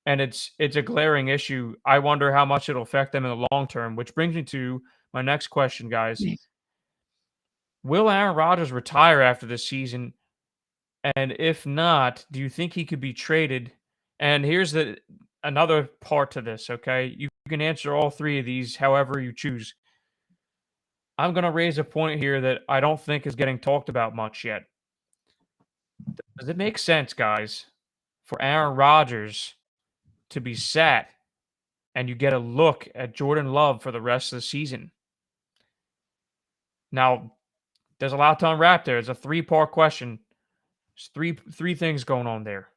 and it's a glaring issue. I wonder how much it'll affect them in the long term, which brings me to my next question, guys. Will Aaron Rodgers retire after this season? And if not, do you think he could be traded? And here's another part to this, okay? You can answer all three of these however you choose. I'm going to raise a point here that I don't think is getting talked about much yet. Does it make sense, guys, for Aaron Rodgers to be sat and you get a look at Jordan Love for the rest of the season? Now, there's a lot to unwrap there. It's a three-part question. There's three things going on there.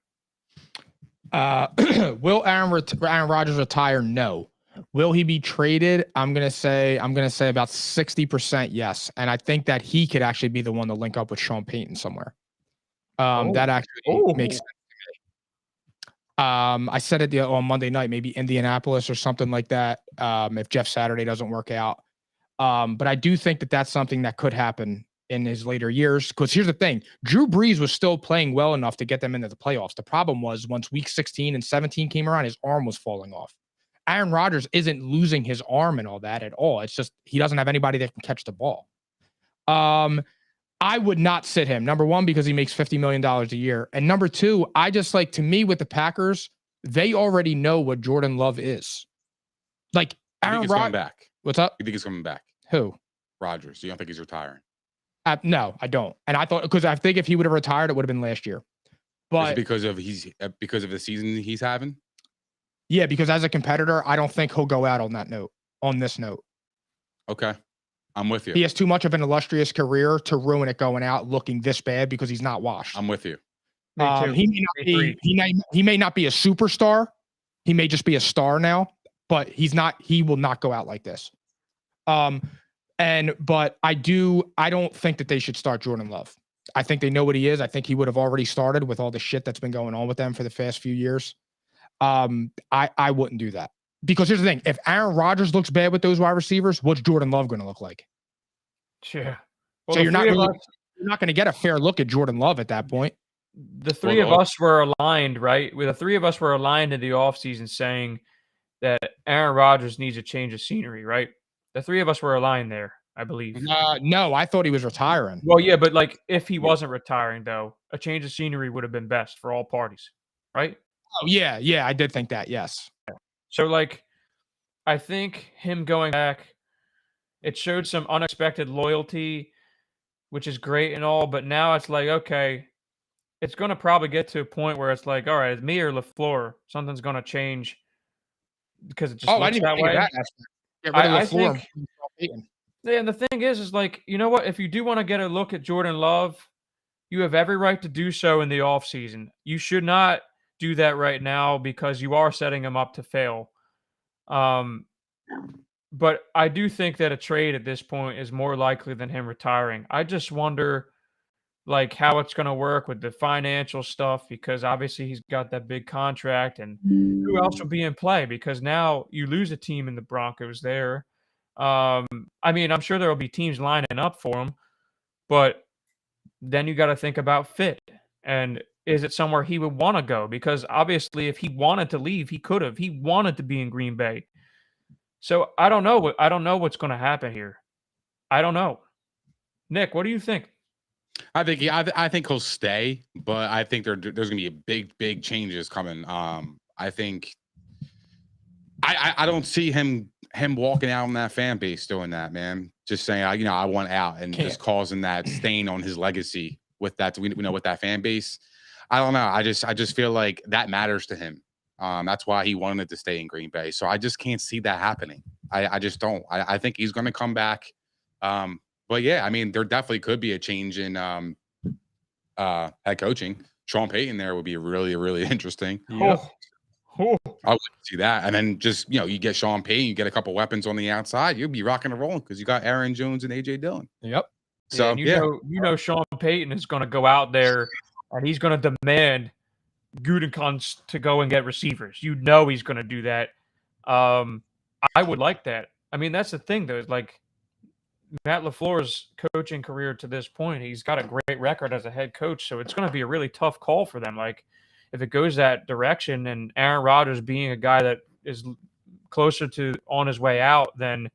Will Aaron Rodgers retire? No. Will he be traded? I'm gonna say about 60% yes. And I think that he could actually be the one to link up with Sean Payton somewhere. That actually makes sense to me. I said it on Monday night, maybe Indianapolis or something like that. If Jeff Saturday doesn't work out. But I do think that that's something that could happen in his later years. Because here's the thing. Drew Brees was still playing well enough to get them into the playoffs. The problem was once week 16 and 17 came around, his arm was falling off. Aaron Rodgers isn't losing his arm and all that at all. It's just he doesn't have anybody that can catch the ball. I would not sit him. Number one, because he makes $50 million a year. And number two, to me with the Packers, they already know what Jordan Love is. Like Aaron Rodgers coming back. What's up? You think he's coming back? Who? Rodgers. You don't think he's retiring? No, I don't. And I thought because I think if he would have retired, it would have been last year. But because of the season he's having. Yeah, because as a competitor, I don't think he'll go out on this note. Okay. I'm with you. He has too much of an illustrious career to ruin it going out looking this bad because he's not washed. I'm with you. He may not be a superstar. He may just be a star now, but he will not go out like this. But I don't think that they should start Jordan Love. I think they know what he is. I think he would have already started with all the shit that's been going on with them for the past few years. I wouldn't do that because here's the thing. If Aaron Rodgers looks bad with those wide receivers, what's Jordan Love going to look like? Yeah. Well, so you're not going to get a fair look at Jordan Love at that point. The three of us were aligned, right? The three of us were aligned in the offseason saying that Aaron Rodgers needs a change of scenery, right? The three of us were aligned there, I believe. No, I thought he was retiring. Well, yeah, but like if he wasn't retiring, though, a change of scenery would have been best for all parties, right? Oh, yeah, I did think that, yes. So, like, I think him going back, it showed some unexpected loyalty, which is great and all, but now it's like, okay, it's going to probably get to a point where it's like, all right, me or LaFleur, something's going to change because it just looks that way. Get rid of LaFleur. Yeah, and the thing is like, you know what? If you do want to get a look at Jordan Love, you have every right to do so in the offseason. You should not do that right now because you are setting him up to fail. But I do think that a trade at this point is more likely than him retiring. I just wonder like how it's going to work with the financial stuff because obviously he's got that big contract and who else will be in play because now you lose a team in the Broncos there. I mean, I'm sure there will be teams lining up for him, but then you got to think about fit. And is it somewhere he would want to go? Because obviously, if he wanted to leave, he could have. He wanted to be in Green Bay. So I don't know. I don't know what's going to happen here. I don't know. Nick, what do you think? I think he'll stay, but I think there's going to be big changes coming. I think I don't see him walking out on that fan base doing that, man. Just saying, I want out and just causing that stain on his legacy with that. We know with that fan base. I don't know. I just feel like that matters to him. That's why he wanted to stay in Green Bay. So I just can't see that happening. I just don't. I think he's going to come back. But yeah, I mean, there definitely could be a change in head coaching. Sean Payton there would be really, really interesting. Yep. I would see that. And then just, you get Sean Payton, you get a couple weapons on the outside, you'll be rocking and rolling because you got Aaron Jones and AJ Dillon. Yep. So you know Sean Payton is going to go out there and he's going to demand Gutekunst to go and get receivers. You know he's going to do that. I would like that. I mean, that's the thing, though. Is like Matt LaFleur's coaching career to this point, he's got a great record as a head coach, so it's going to be a really tough call for them. Like, if it goes that direction and Aaron Rodgers being a guy that is closer to on his way out than,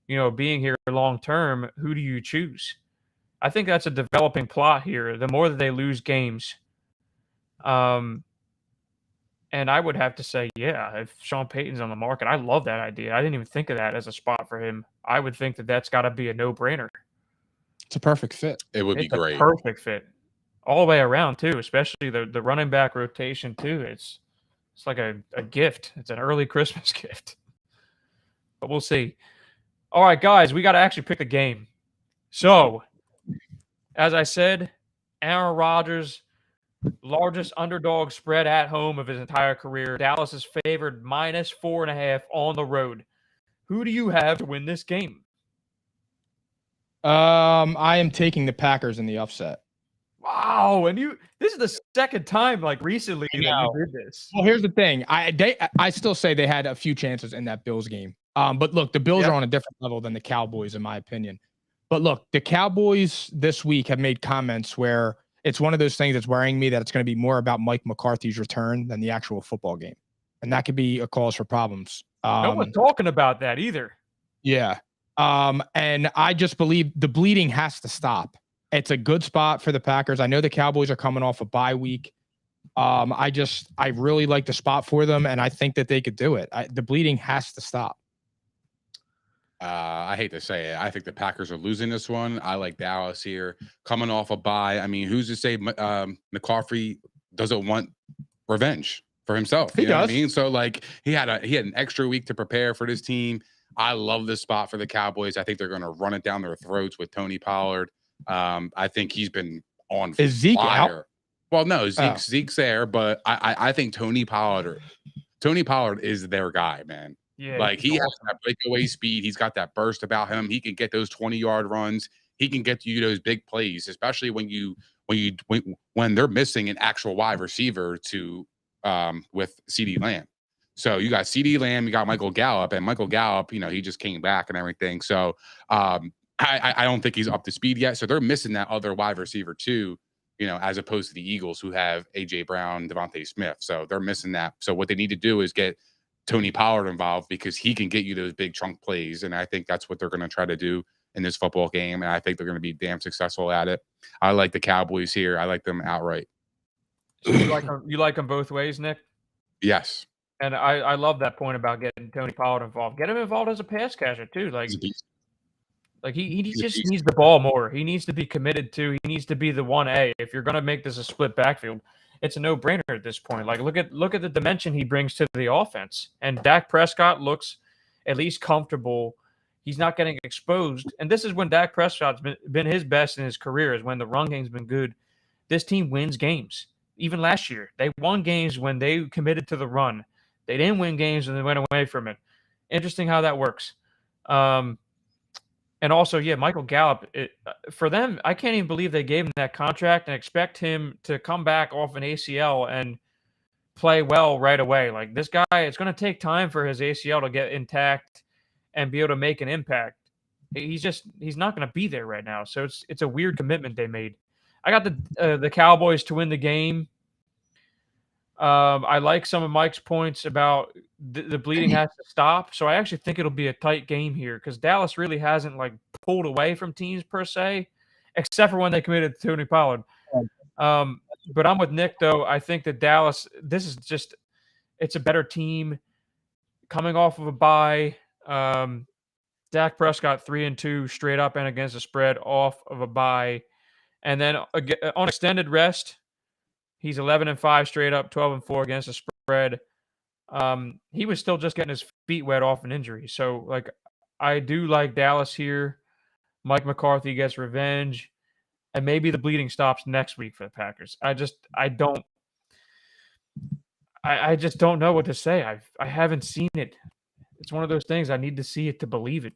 being here long term, who do you choose? I think that's a developing plot here. The more that they lose games, and I would have to say, yeah, if Sean Payton's on the market, I love that idea. I didn't even think of that as a spot for him. I would think that that's got to be a no-brainer. It's a perfect fit. It would be great. Perfect fit. All the way around, too, especially the running back rotation, too. It's like a gift. It's an early Christmas gift. But we'll see. All right, guys, we got to actually pick a game. So, as I said, Aaron Rodgers, largest underdog spread at home of his entire career. Dallas is favored -4.5 on the road. Who do you have to win this game? I am taking the Packers in the upset. Wow, and this is the second time recently that you did this. Well, here's the thing. I still say they had a few chances in that Bills game. But look, the Bills are on a different level than the Cowboys, in my opinion. But look, the Cowboys this week have made comments where it's one of those things that's worrying me that it's going to be more about Mike McCarthy's return than the actual football game. And that could be a cause for problems. No one's talking about that either. Yeah. And I just believe the bleeding has to stop. It's a good spot for the Packers. I know the Cowboys are coming off a bye week. I really like the spot for them, and I think that they could do it. The bleeding has to stop. I hate to say it. I think the Packers are losing this one. I like Dallas here, coming off a bye. I mean, who's to say McCaffrey doesn't want revenge for himself? He does. Know what I mean? So he had an extra week to prepare for this team. I love this spot for the Cowboys. I think they're going to run it down their throats with Tony Pollard. I think he's been on fire. Is Zeke out? Well, no, Zeke's there, but I think Tony Pollard is their guy, man. Yeah, he has that breakaway speed. He's got that burst about him. He can get those 20-yard runs. He can get you those big plays, especially when they're missing an actual wide receiver to with CeeDee Lamb. So you got CeeDee Lamb, you got Michael Gallup, and Michael Gallup, he just came back and everything. So I don't think he's up to speed yet. So they're missing that other wide receiver too, as opposed to the Eagles who have AJ Brown, Devontae Smith. So they're missing that. So what they need to do is get Tony Pollard involved because he can get you those big chunk plays. And I think that's what they're going to try to do in this football game. And I think they're going to be damn successful at it. I like the Cowboys here. I like them outright. So you like them both ways, Nick? Yes. And I love that point about getting Tony Pollard involved. Get him involved as a pass catcher too. He just needs the ball more. He needs to be committed to. He needs to be the 1A. If you're going to make this a split backfield, it's a no-brainer at this point. Look at the dimension he brings to the offense. And Dak Prescott looks at least comfortable. He's not getting exposed. And this is when Dak Prescott's been his best in his career, is when the run game's been good. This team wins games. Even last year, they won games when they committed to the run. They didn't win games when they went away from it. Interesting how that works. And also, Michael Gallup, for them, I can't even believe they gave him that contract and expect him to come back off an ACL and play well right away. This guy, it's going to take time for his ACL to get intact and be able to make an impact. He's not going to be there right now. So it's a weird commitment they made. I got the Cowboys to win the game. I like some of Mike's points about the bleeding has to stop. So I actually think it'll be a tight game here because Dallas really hasn't like pulled away from teams per se, except for when they committed to Tony Pollard. But I'm with Nick though. I think that Dallas, it's a better team coming off of a bye. Dak Prescott 3-2 straight up and against the spread off of a bye, and then on extended rest, he's 11-5 straight up, 12-4 against the spread. He was still just getting his feet wet off an injury, so like I do like Dallas here. Mike McCarthy gets revenge, and maybe the bleeding stops next week for the Packers. I just don't know what to say. I haven't seen it. It's one of those things I need to see it to believe it.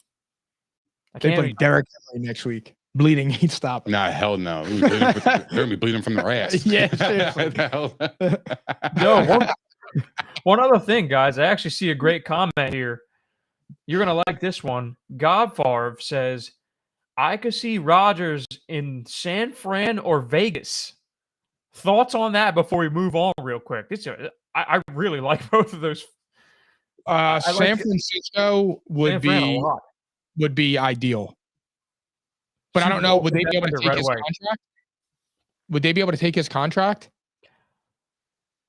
They play Derek Henry next week. Bleeding ain't stopping. Nah, hell no. They're gonna be bleeding from their ass. Yeah, seriously. No, one other thing, guys. I actually see a great comment here. You're gonna like this one. Godfarv says, "I could see Rodgers in San Fran or Vegas." Thoughts on that before we move on, real quick? I really like both of those. San Francisco would be ideal. But I don't know. Would they be able to take his contract? Would they be able to take his contract?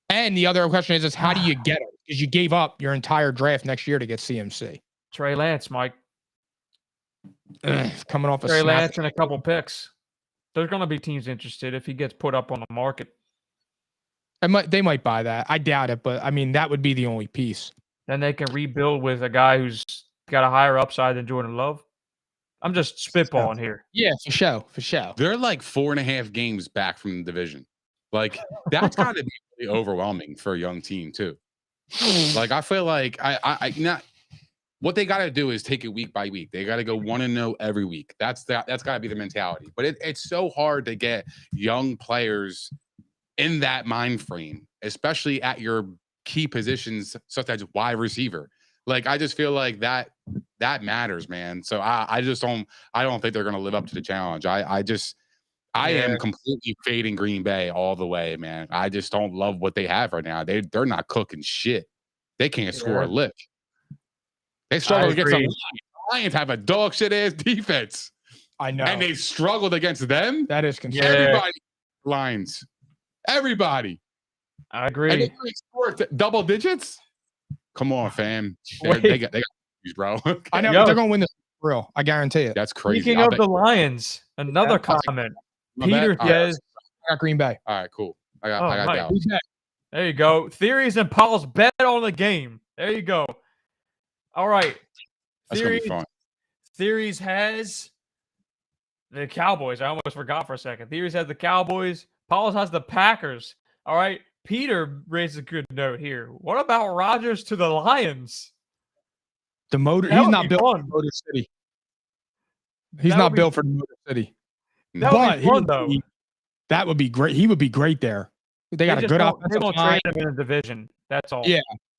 And the other question is how do you get him? Because you gave up your entire draft next year to get CMC. Trey Lance, Mike. Coming off Trey Lance and a couple picks. There's going to be teams interested if he gets put up on the market. They might buy that. I doubt it, but I mean, that would be the only piece. Then they can rebuild with a guy who's got a higher upside than Jordan Love. I'm just spitballing here. Yeah, for sure. They're like 4.5 games back from the division. Like that's got to be really overwhelming for a young team too. Like I feel like what they got to do is take it week by week. They got to go 1-0 every week. That's got to be the mentality. But it's so hard to get young players in that mind frame, especially at your key positions such as wide receiver. Like I just feel like that matters, man. So I don't think they're going to live up to the challenge. I am completely fading Green Bay all the way, man. I just don't love what they have right now. They're not cooking shit. They can't score a lick. They struggle against the Lions have a dog shit ass defense. I know. And they struggled against them. That is concerning. Everybody Lions. Everybody. I agree. And they scored double digits? Come on, fam. They got bro. I know, but they're going to win this for real. I guarantee it. That's crazy. Speaking of the Lions, another comment. Peter says, I got Green Bay. All right, cool. I got Dallas. There you go. Theories and Paul's bet on the game. There you go. All right. Theories has the Cowboys. I almost forgot for a second. Theories has the Cowboys. Paul's has the Packers. All right. Peter raised a good note here. What about Rodgers to the Lions? He's not built for Motor City. He's not built for Motor City. That would be fun, though. That would be great. He would be great there. They got a good offensive line. They won't trade him in the division. That's all.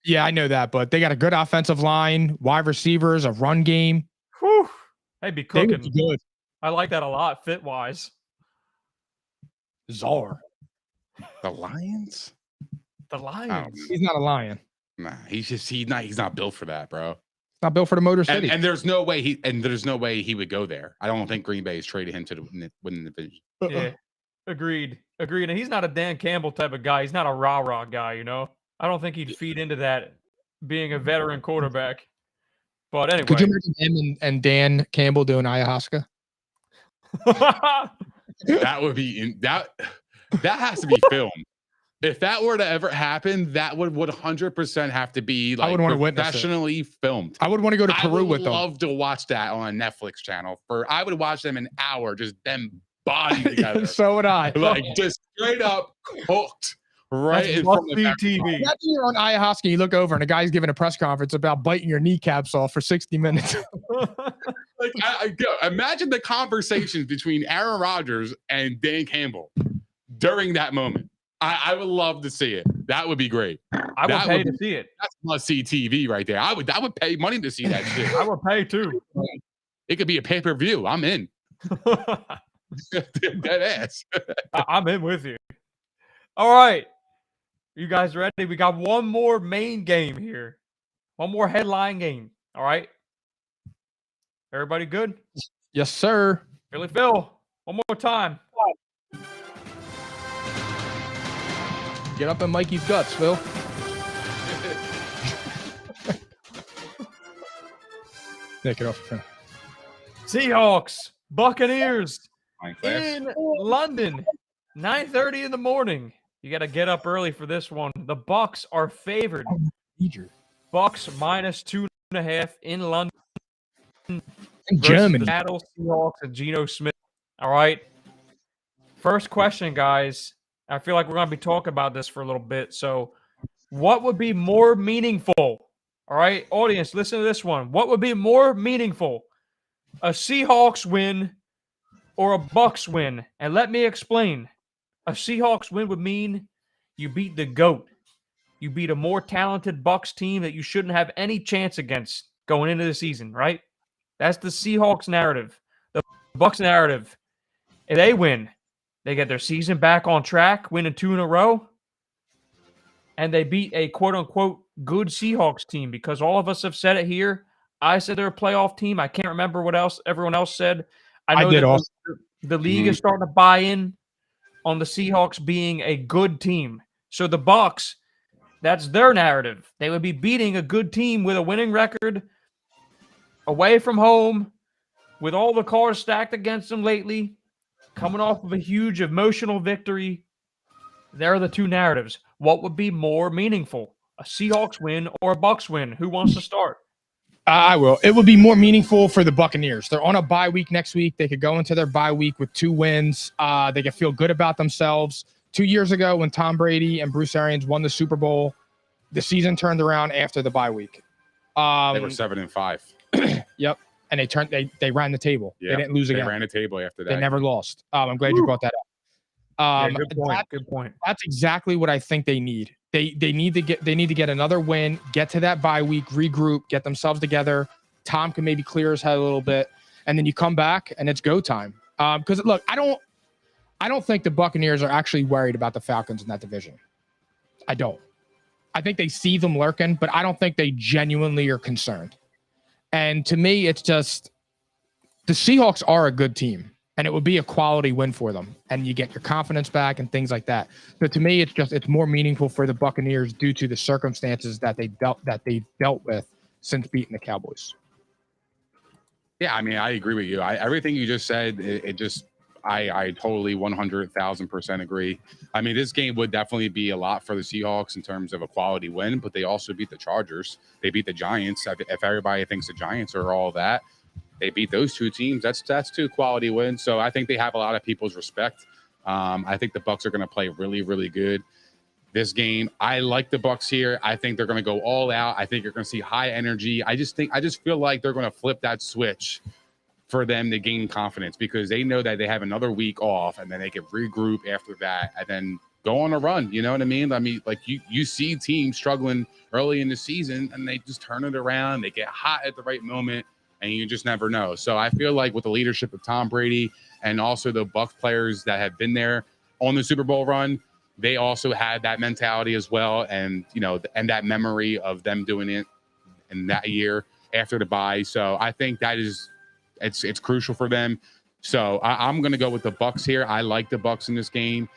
Yeah, I know that. But they got a good offensive line, wide receivers, a run game. Whew. They'd be cooking. They would be good. I like that a lot, fit-wise. Czar. The Lions? The Lions. He's not a lion. Nah, he's not built for that, bro. Not built for the Motor City. And there's no way he would go there. I don't think Green Bay has traded him to win the division. Yeah. Agreed. And he's not a Dan Campbell type of guy. He's not a rah-rah guy, you know? I don't think he'd feed into that being a veteran quarterback. But anyway. Could you imagine him and Dan Campbell doing ayahuasca? That would be that has to be filmed. If that were to ever happen, that would 100% have to be like professionally filmed. I would want to go to Peru with them. I would love to watch that on a Netflix channel. I would watch them an hour, just them body together. So would I. Like just straight up cooked right in front of TV. Imagine you're on ayahuasca, you look over and a guy's giving a press conference about biting your kneecaps off for 60 minutes. Like imagine the conversations between Aaron Rodgers and Dan Campbell during that moment. I would love to see it. That would be great. I would pay to see it. That's must-see TV right there. I would pay money to see that shit. I would pay too. It could be a pay-per-view. I'm in. Dead ass. I'm in with you. All right. You guys ready? We got one more main game here. One more headline game. All right. Everybody good? Yes, sir. Philly Phil, one more time. Get up in Mikey's guts, Phil. Take it off. Seahawks, Buccaneers Fine, class. in London, 9:30 in the morning. You got to get up early for this one. The Bucs are favored. Bucs -2.5 in London. In versus Germany. The Seattle Seahawks and Geno Smith. All right. First question, guys. I feel like we're going to be talking about this for a little bit. So, what would be more meaningful? All right, audience, listen to this one. What would be more meaningful? A Seahawks win or a Bucs win? And let me explain. A Seahawks win would mean you beat the GOAT. You beat a more talented Bucs team that you shouldn't have any chance against going into the season, right? That's the Seahawks narrative. The Bucs narrative. If they win, they get their season back on track, winning 2 in a row, and they beat a quote-unquote good Seahawks team because all of us have said it here. I said they're a playoff team. I can't remember what else everyone else said. I know did also. the league is starting to buy in on the Seahawks being a good team. So the Bucs, that's their narrative. They would be beating a good team with a winning record away from home with all the cards stacked against them lately, coming off of a huge emotional victory. There are the two narratives. What would be more meaningful? A Seahawks win or a Bucs win? Who wants to start? I will. It would be more meaningful for the Buccaneers. They're on a bye week next week. They could go into their bye week with 2 wins. They could feel good about themselves. 2 years ago, when Tom Brady and Bruce Arians won the Super Bowl, the season turned around after the bye week. They were 7-5. Yep. And they ran the table. They didn't lose again. They ran the table after that. They never lost. I'm glad you brought that up. Good point. Good point. That's exactly what I think they need. They need to get another win, get to that bye week, regroup, get themselves together. Tom can maybe clear his head a little bit, and then you come back and it's go time. Because look, I don't think the Buccaneers are actually worried about the Falcons in that division. I don't. I think they see them lurking, but I don't think they genuinely are concerned. And to me, it's just the Seahawks are a good team. And it would be a quality win for them. And you get your confidence back and things like that. So to me, it's more meaningful for the Buccaneers due to the circumstances that they've dealt with since beating the Cowboys. Yeah, I mean, I agree with you. Everything you just said, I totally 100,000% agree. I mean, this game would definitely be a lot for the Seahawks in terms of a quality win, but they also beat the Chargers. They beat the Giants. If everybody thinks the Giants are all that, they beat those 2 teams. That's 2 quality wins. So I think they have a lot of people's respect. I think the Bucs are going to play really, really good this game. I like the Bucs here. I think they're going to go all out. I think you're going to see high energy. I just feel like they're going to flip that switch for them to gain confidence because they know that they have another week off and then they can regroup after that and then go on a run. You know what I mean? I mean, like you see teams struggling early in the season and they just turn it around. They get hot at the right moment. And you just never know. So I feel like with the leadership of Tom Brady and also the Bucs players that have been there on the Super Bowl run, they also had that mentality as well. And, and that memory of them doing it in that year after the bye. So I think it's crucial for them. So I'm going to go with the Bucs here. I like the Bucs in this game.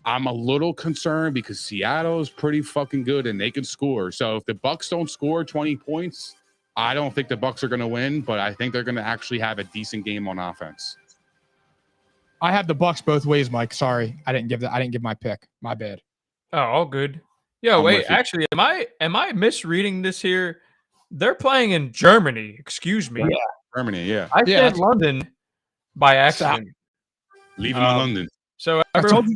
I'm a little concerned because Seattle is pretty fucking good and they can score. So if the Bucs don't score 20 points, I don't think the Bucs are going to win, but I think they're going to actually have a decent game on offense. I have the Bucs both ways, Mike. Sorry, I didn't give my pick. My bad. Oh, all good. Yo, wait. Actually, am I misreading this here? They're playing in Germany. Excuse me. Yeah, Germany. Yeah. I said London by accident. Leave him in London. So everyone,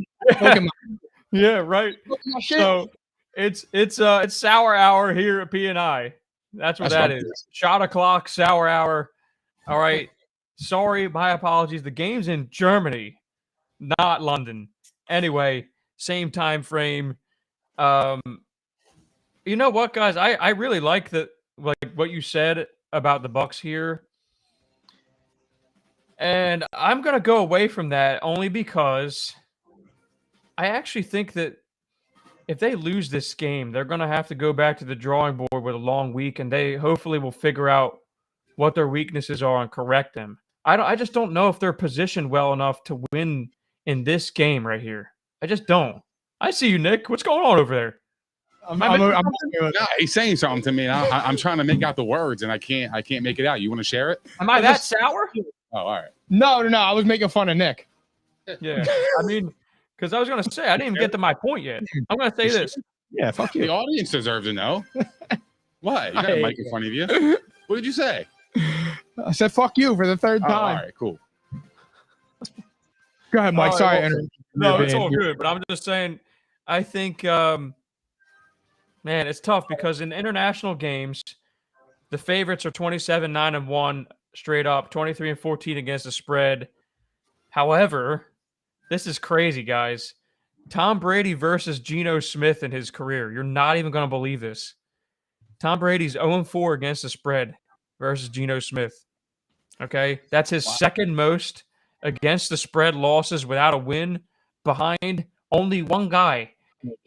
yeah, right. So it's sour hour here at P&I. That's what that is. Shot o'clock, sour hour. All right. Sorry, my apologies. The game's in Germany, not London. Anyway, same time frame. You know what, guys? I really like what you said about the Bucs here. And I'm gonna go away from that only because I actually think that if they lose this game, they're going to have to go back to the drawing board with a long week, and they hopefully will figure out what their weaknesses are and correct them. I just don't know if they're positioned well enough to win in this game right here. I just don't. I see you, Nick. What's going on over there? No, he's saying something to me. I'm trying to make out the words, and I can't make it out. You want to share it? Am I that sour? Oh, all right. No. I was making fun of Nick. Yeah. I mean, because I was going to say, I didn't even get to my point yet. I'm going to say this. Yeah, fuck you. The audience deserves to know. What? You got a mic in front of you. What did you say? I said fuck you for the third time. All right, cool. Go ahead, Mike. All Sorry. right, no, it's all good. But I'm just saying, I think, man, it's tough because in international games, the favorites are 27-9-1 straight up, 23-14 against the spread. However, this is crazy, guys. Tom Brady versus Geno Smith in his career. You're not even going to believe this. Tom Brady's 0-4 against the spread versus Geno Smith. Okay? That's his second most against the spread losses without a win, behind only one guy,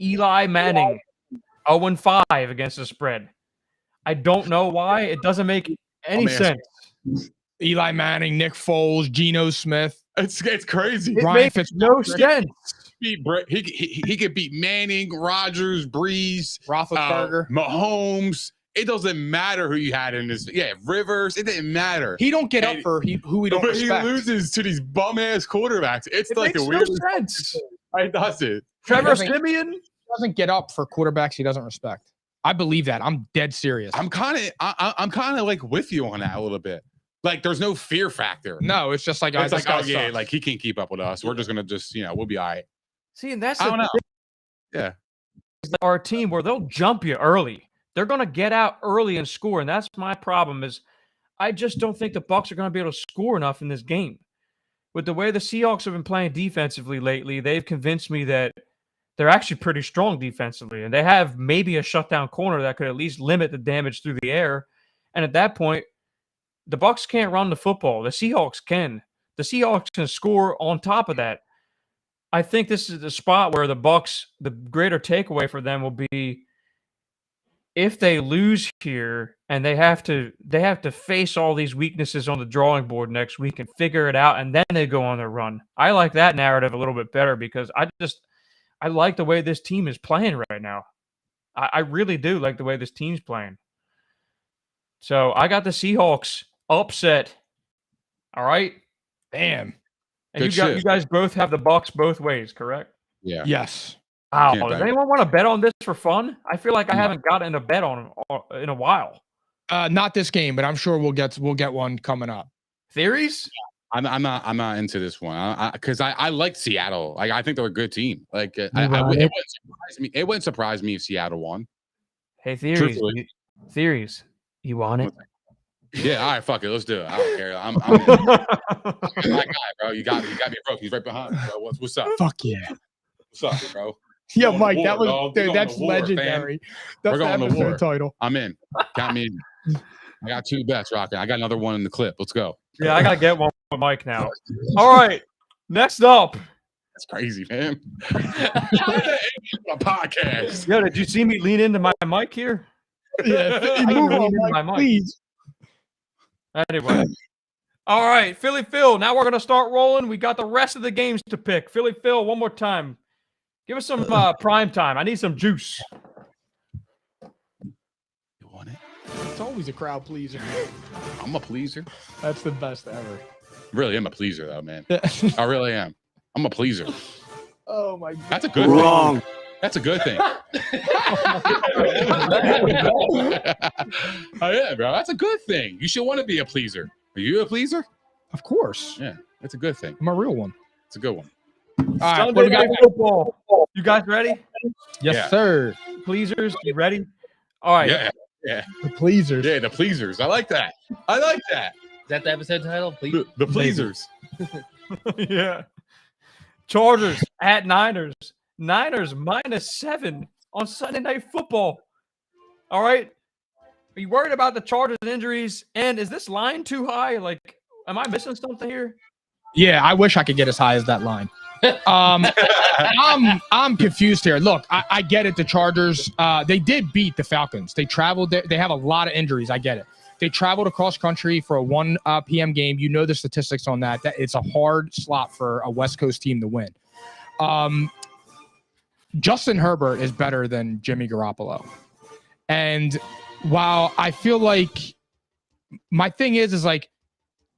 Eli Manning, 0-5 against the spread. I don't know why. It doesn't make any sense. Eli Manning, Nick Foles, Geno Smith. It's crazy. It makes no sense. He could beat Manning, Rodgers, Breeze, Roethlisberger, Mahomes. It doesn't matter who you had in this. Yeah, Rivers. It didn't matter. He don't get up for who we don't respect. He loses to these bum ass quarterbacks. It like the weirdest sense. It doesn't. Trevor Siemian doesn't get up for quarterbacks he doesn't respect. I believe that. I'm dead serious. I'm kind of like with you on that a little bit. Like, there's no fear factor. No, it's just like, it's like, oh yeah, like he can't keep up with us. We're just gonna we'll be all right. See, and that's I don't know. Yeah, our team where they'll jump you early. They're gonna get out early and score, and that's my problem. Is I just don't think the Bucs are gonna be able to score enough in this game. With the way the Seahawks have been playing defensively lately, they've convinced me that they're actually pretty strong defensively, and they have maybe a shutdown corner that could at least limit the damage through the air. And at that point, the Bucs can't run the football. The Seahawks can. The Seahawks can score on top of that. I think this is the spot where the Bucs, the greater takeaway for them will be if they lose here and they have to face all these weaknesses on the drawing board next week and figure it out, and then they go on their run. I like that narrative a little bit better because I like the way this team is playing right now. I really do like the way this team's playing. So I got the Seahawks upset. All right. Damn. And you guys both have the Bucs both ways, correct? Yeah. Yes. Wow. Does anyone want to bet on this for fun? I feel like I haven't gotten a bet on in a while. Not this game, but I'm sure we'll get one coming up. Theories? I'm not into this one because I like Seattle. Like, I think they're a good team. Like it wouldn't surprise me if Seattle won. Hey, theories. You want it? Yeah, all right, fuck it, let's do it. I don't care. I'm my guy, bro. You got me broke. He's right behind me, bro. What's up? Fuck yeah. What's up, bro? Yeah, Mike, that was that's legendary. That's the episode title. I'm in. Count me in. I got 2 bets, Rockin'. I got another one in the clip. Let's go. Yeah, I gotta get one with Mike now. All right, next up. That's crazy, man. A podcast. Yo, did you see me lean into my mic here? Yeah, move on, Mike, please. Anyway. All right, Philly Phil. Now we're going to start rolling. We got the rest of the games to pick. Philly Phil, one more time. Give us some prime time. I need some juice. You want it? It's always a crowd pleaser. I'm a pleaser. That's the best ever. Really, I'm a pleaser, though, man. I really am. I'm a pleaser. Oh, my God. That's a good thing. That's a good thing. Oh, yeah, bro. That's a good thing. You should want to be a pleaser. Are you a pleaser? Of course. Yeah, that's a good thing. I'm a real one. It's a good one. All right, Sunday Night Football. You guys ready? Yes, sir. Pleasers, you ready? All right. Yeah. The pleasers. Yeah, the pleasers. I like that. Is that the episode title? The pleasers. Yeah. Chargers at Niners. Niners -7 on Sunday Night Football. All right. Are you worried about the Chargers injuries? And is this line too high? Like, am I missing something here? Yeah, I wish I could get as high as that line. I'm confused here. Look, I get it. The Chargers, they did beat the Falcons. They traveled there. They have a lot of injuries. I get it. They traveled across country for a 1 p.m. game. You know the statistics on that. That it's a hard slot for a West Coast team to win. Justin Herbert is better than Jimmy Garoppolo. And while I feel like my thing is like,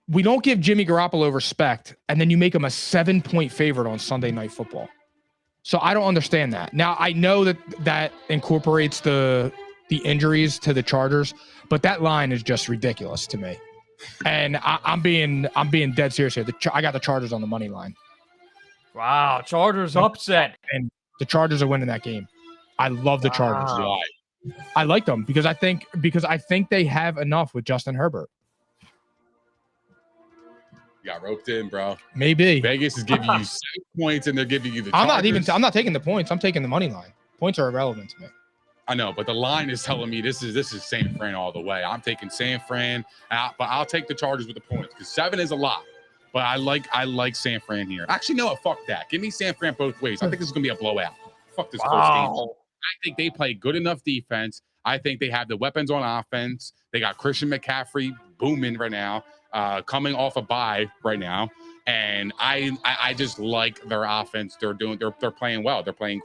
we don't give Jimmy Garoppolo respect, and then you make him a 7-point favorite on Sunday Night Football. So I don't understand that. Now, I know that incorporates the injuries to the Chargers, but that line is just ridiculous to me. And I'm being dead serious here. I got the Chargers on the money line. Wow, Chargers upset. And the Chargers are winning that game. I love the Chargers. Wow. I like them because I think they have enough with Justin Herbert. You got roped in, bro. Maybe Vegas is giving you 6 points, and they're giving you the Chargers. I'm not taking the points. I'm taking the money line. Points are irrelevant to me. I know, but the line is telling me this is San Fran all the way. I'm taking San Fran, but I'll take the Chargers with the points because 7 is a lot. But I like San Fran here. Actually, no, fuck that. Give me San Fran both ways. I think this is gonna be a blowout. Fuck this first game. I think they play good enough defense. I think they have the weapons on offense. They got Christian McCaffrey booming right now, coming off a bye right now. And I just like their offense. They're playing well. They're playing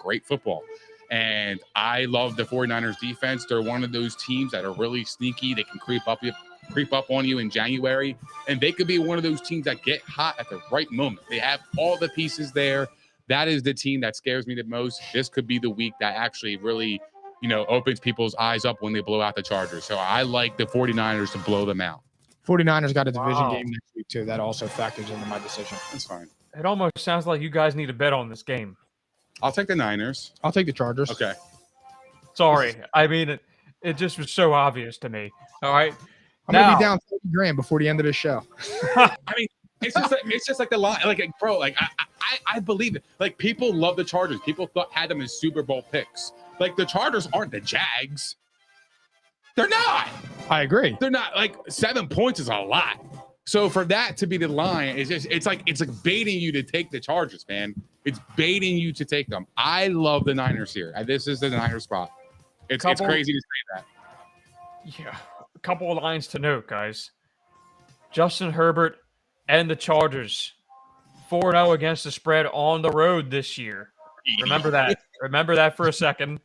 great football. And I love the 49ers defense. They're one of those teams that are really sneaky. They can creep up on you in January. And they could be one of those teams that get hot at the right moment. They have all the pieces there. That is the team that scares me the most. This could be the week that actually really, opens people's eyes up when they blow out the Chargers. So I like the 49ers to blow them out. 49ers got a division game next week, too. That also factors into my decision. That's fine. It almost sounds like you guys need to bet on this game. I'll take the Niners. I'll take the Chargers. Okay. Sorry. I mean, it just was so obvious to me. All right. I'm going to be down $30,000 before the end of this show. I mean, it's just like the line. Like, bro, like, I believe it. Like, people love the Chargers. People had them as Super Bowl picks. Like, the Chargers aren't the Jags. They're not. I agree. They're not. Like, 7 points is a lot. So for that to be the line, it's like baiting you to take the Chargers, man. It's baiting you to take them. I love the Niners here. This is the Niners spot. It's crazy to say that. Yeah. A couple of lines to note, guys. Justin Herbert and the Chargers 4-0 against the spread on the road this year. Remember that. Remember that for a second.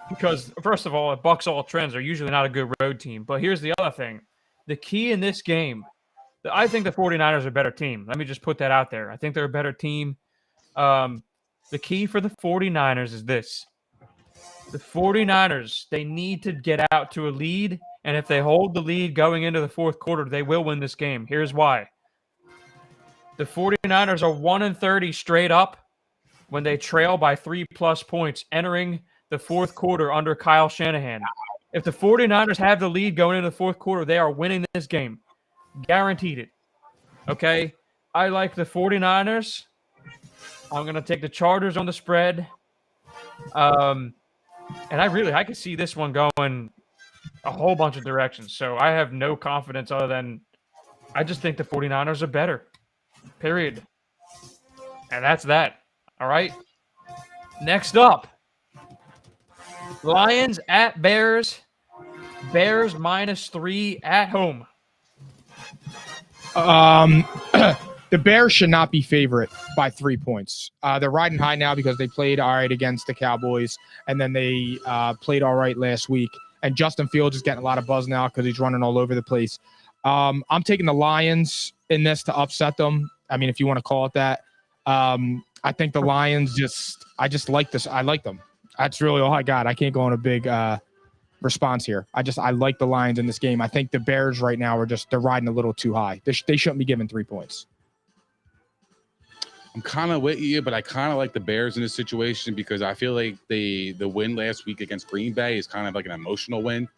Because, first of all, the Bucs all trends are usually not a good road team. But here's the other thing. The key in this game, I think the 49ers are a better team. Let me just put that out there. I think they're a better team. The key for the 49ers is this. The 49ers, they need to get out to a lead. And if they hold the lead going into the fourth quarter, they will win this game. Here's why. The 49ers are 1-30 straight up when they trail by 3+ points entering the fourth quarter under Kyle Shanahan. If the 49ers have the lead going into the fourth quarter, they are winning this game. Guaranteed it. Okay? I like the 49ers. I'm going to take the Chargers on the spread. And I could see this one going a whole bunch of directions. So I have no confidence other than I just think the 49ers are better. Period. And that's that. All right? Next up. Lions at Bears. Bears -3 at home. The Bears should not be favorite by 3 points. They're riding high now because they played all right against the Cowboys, and then they played all right last week. And Justin Fields is getting a lot of buzz now because he's running all over the place. I'm taking the Lions in this to upset them. I mean, if you want to call it that. I think the Lions I just like this. I like them. That's really all I got. I can't go on a big response here. I like the Lions in this game. I think the Bears right now they're riding a little too high. They shouldn't be given 3 points. I'm kind of with you, but I kind of like the Bears in this situation because I feel like the win last week against Green Bay is kind of like an emotional win.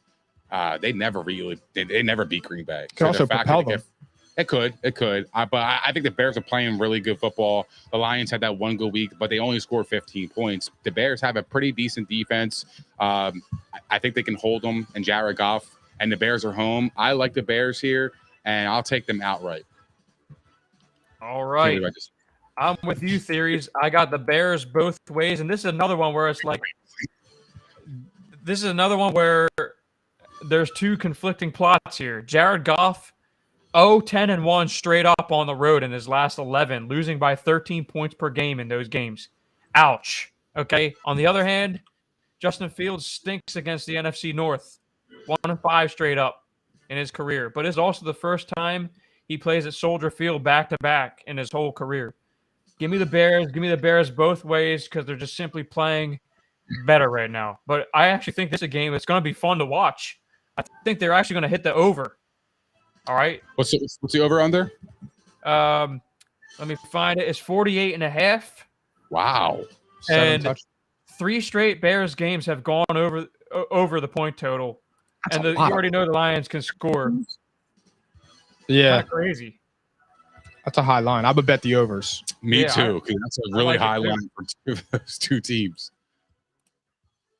They never beat Green Bay. Could also propel them. It could. But I think the Bears are playing really good football. The Lions had that one good week, but they only scored 15 points. The Bears have a pretty decent defense. I think they can hold them and Jared Goff, and the Bears are home. I like the Bears here, and I'll take them outright. All right. I'm with you, Theories. I got the Bears both ways, and this is another one where it's like, this is another one where there's two conflicting plots here. Jared Goff, 10-1 straight up on the road in his last 11, losing by 13 points per game in those games. Ouch. Okay. On the other hand, Justin Fields stinks against the NFC North, 1-5 straight up in his career, but it's also the first time he plays at Soldier Field back-to-back in his whole career. Give me the Bears. Give me the Bears both ways because they're just simply playing better right now. But I actually think this is a game that's going to be fun to watch. I think they're actually going to hit the over. All right. What's the over under? Let me find it. It's 48.5. Wow. And 3 straight Bears games have gone over the point total. And you already know the Lions can score. Yeah. Crazy. That's a high line. I would bet the overs. Me too, because that's a really high line for those two teams.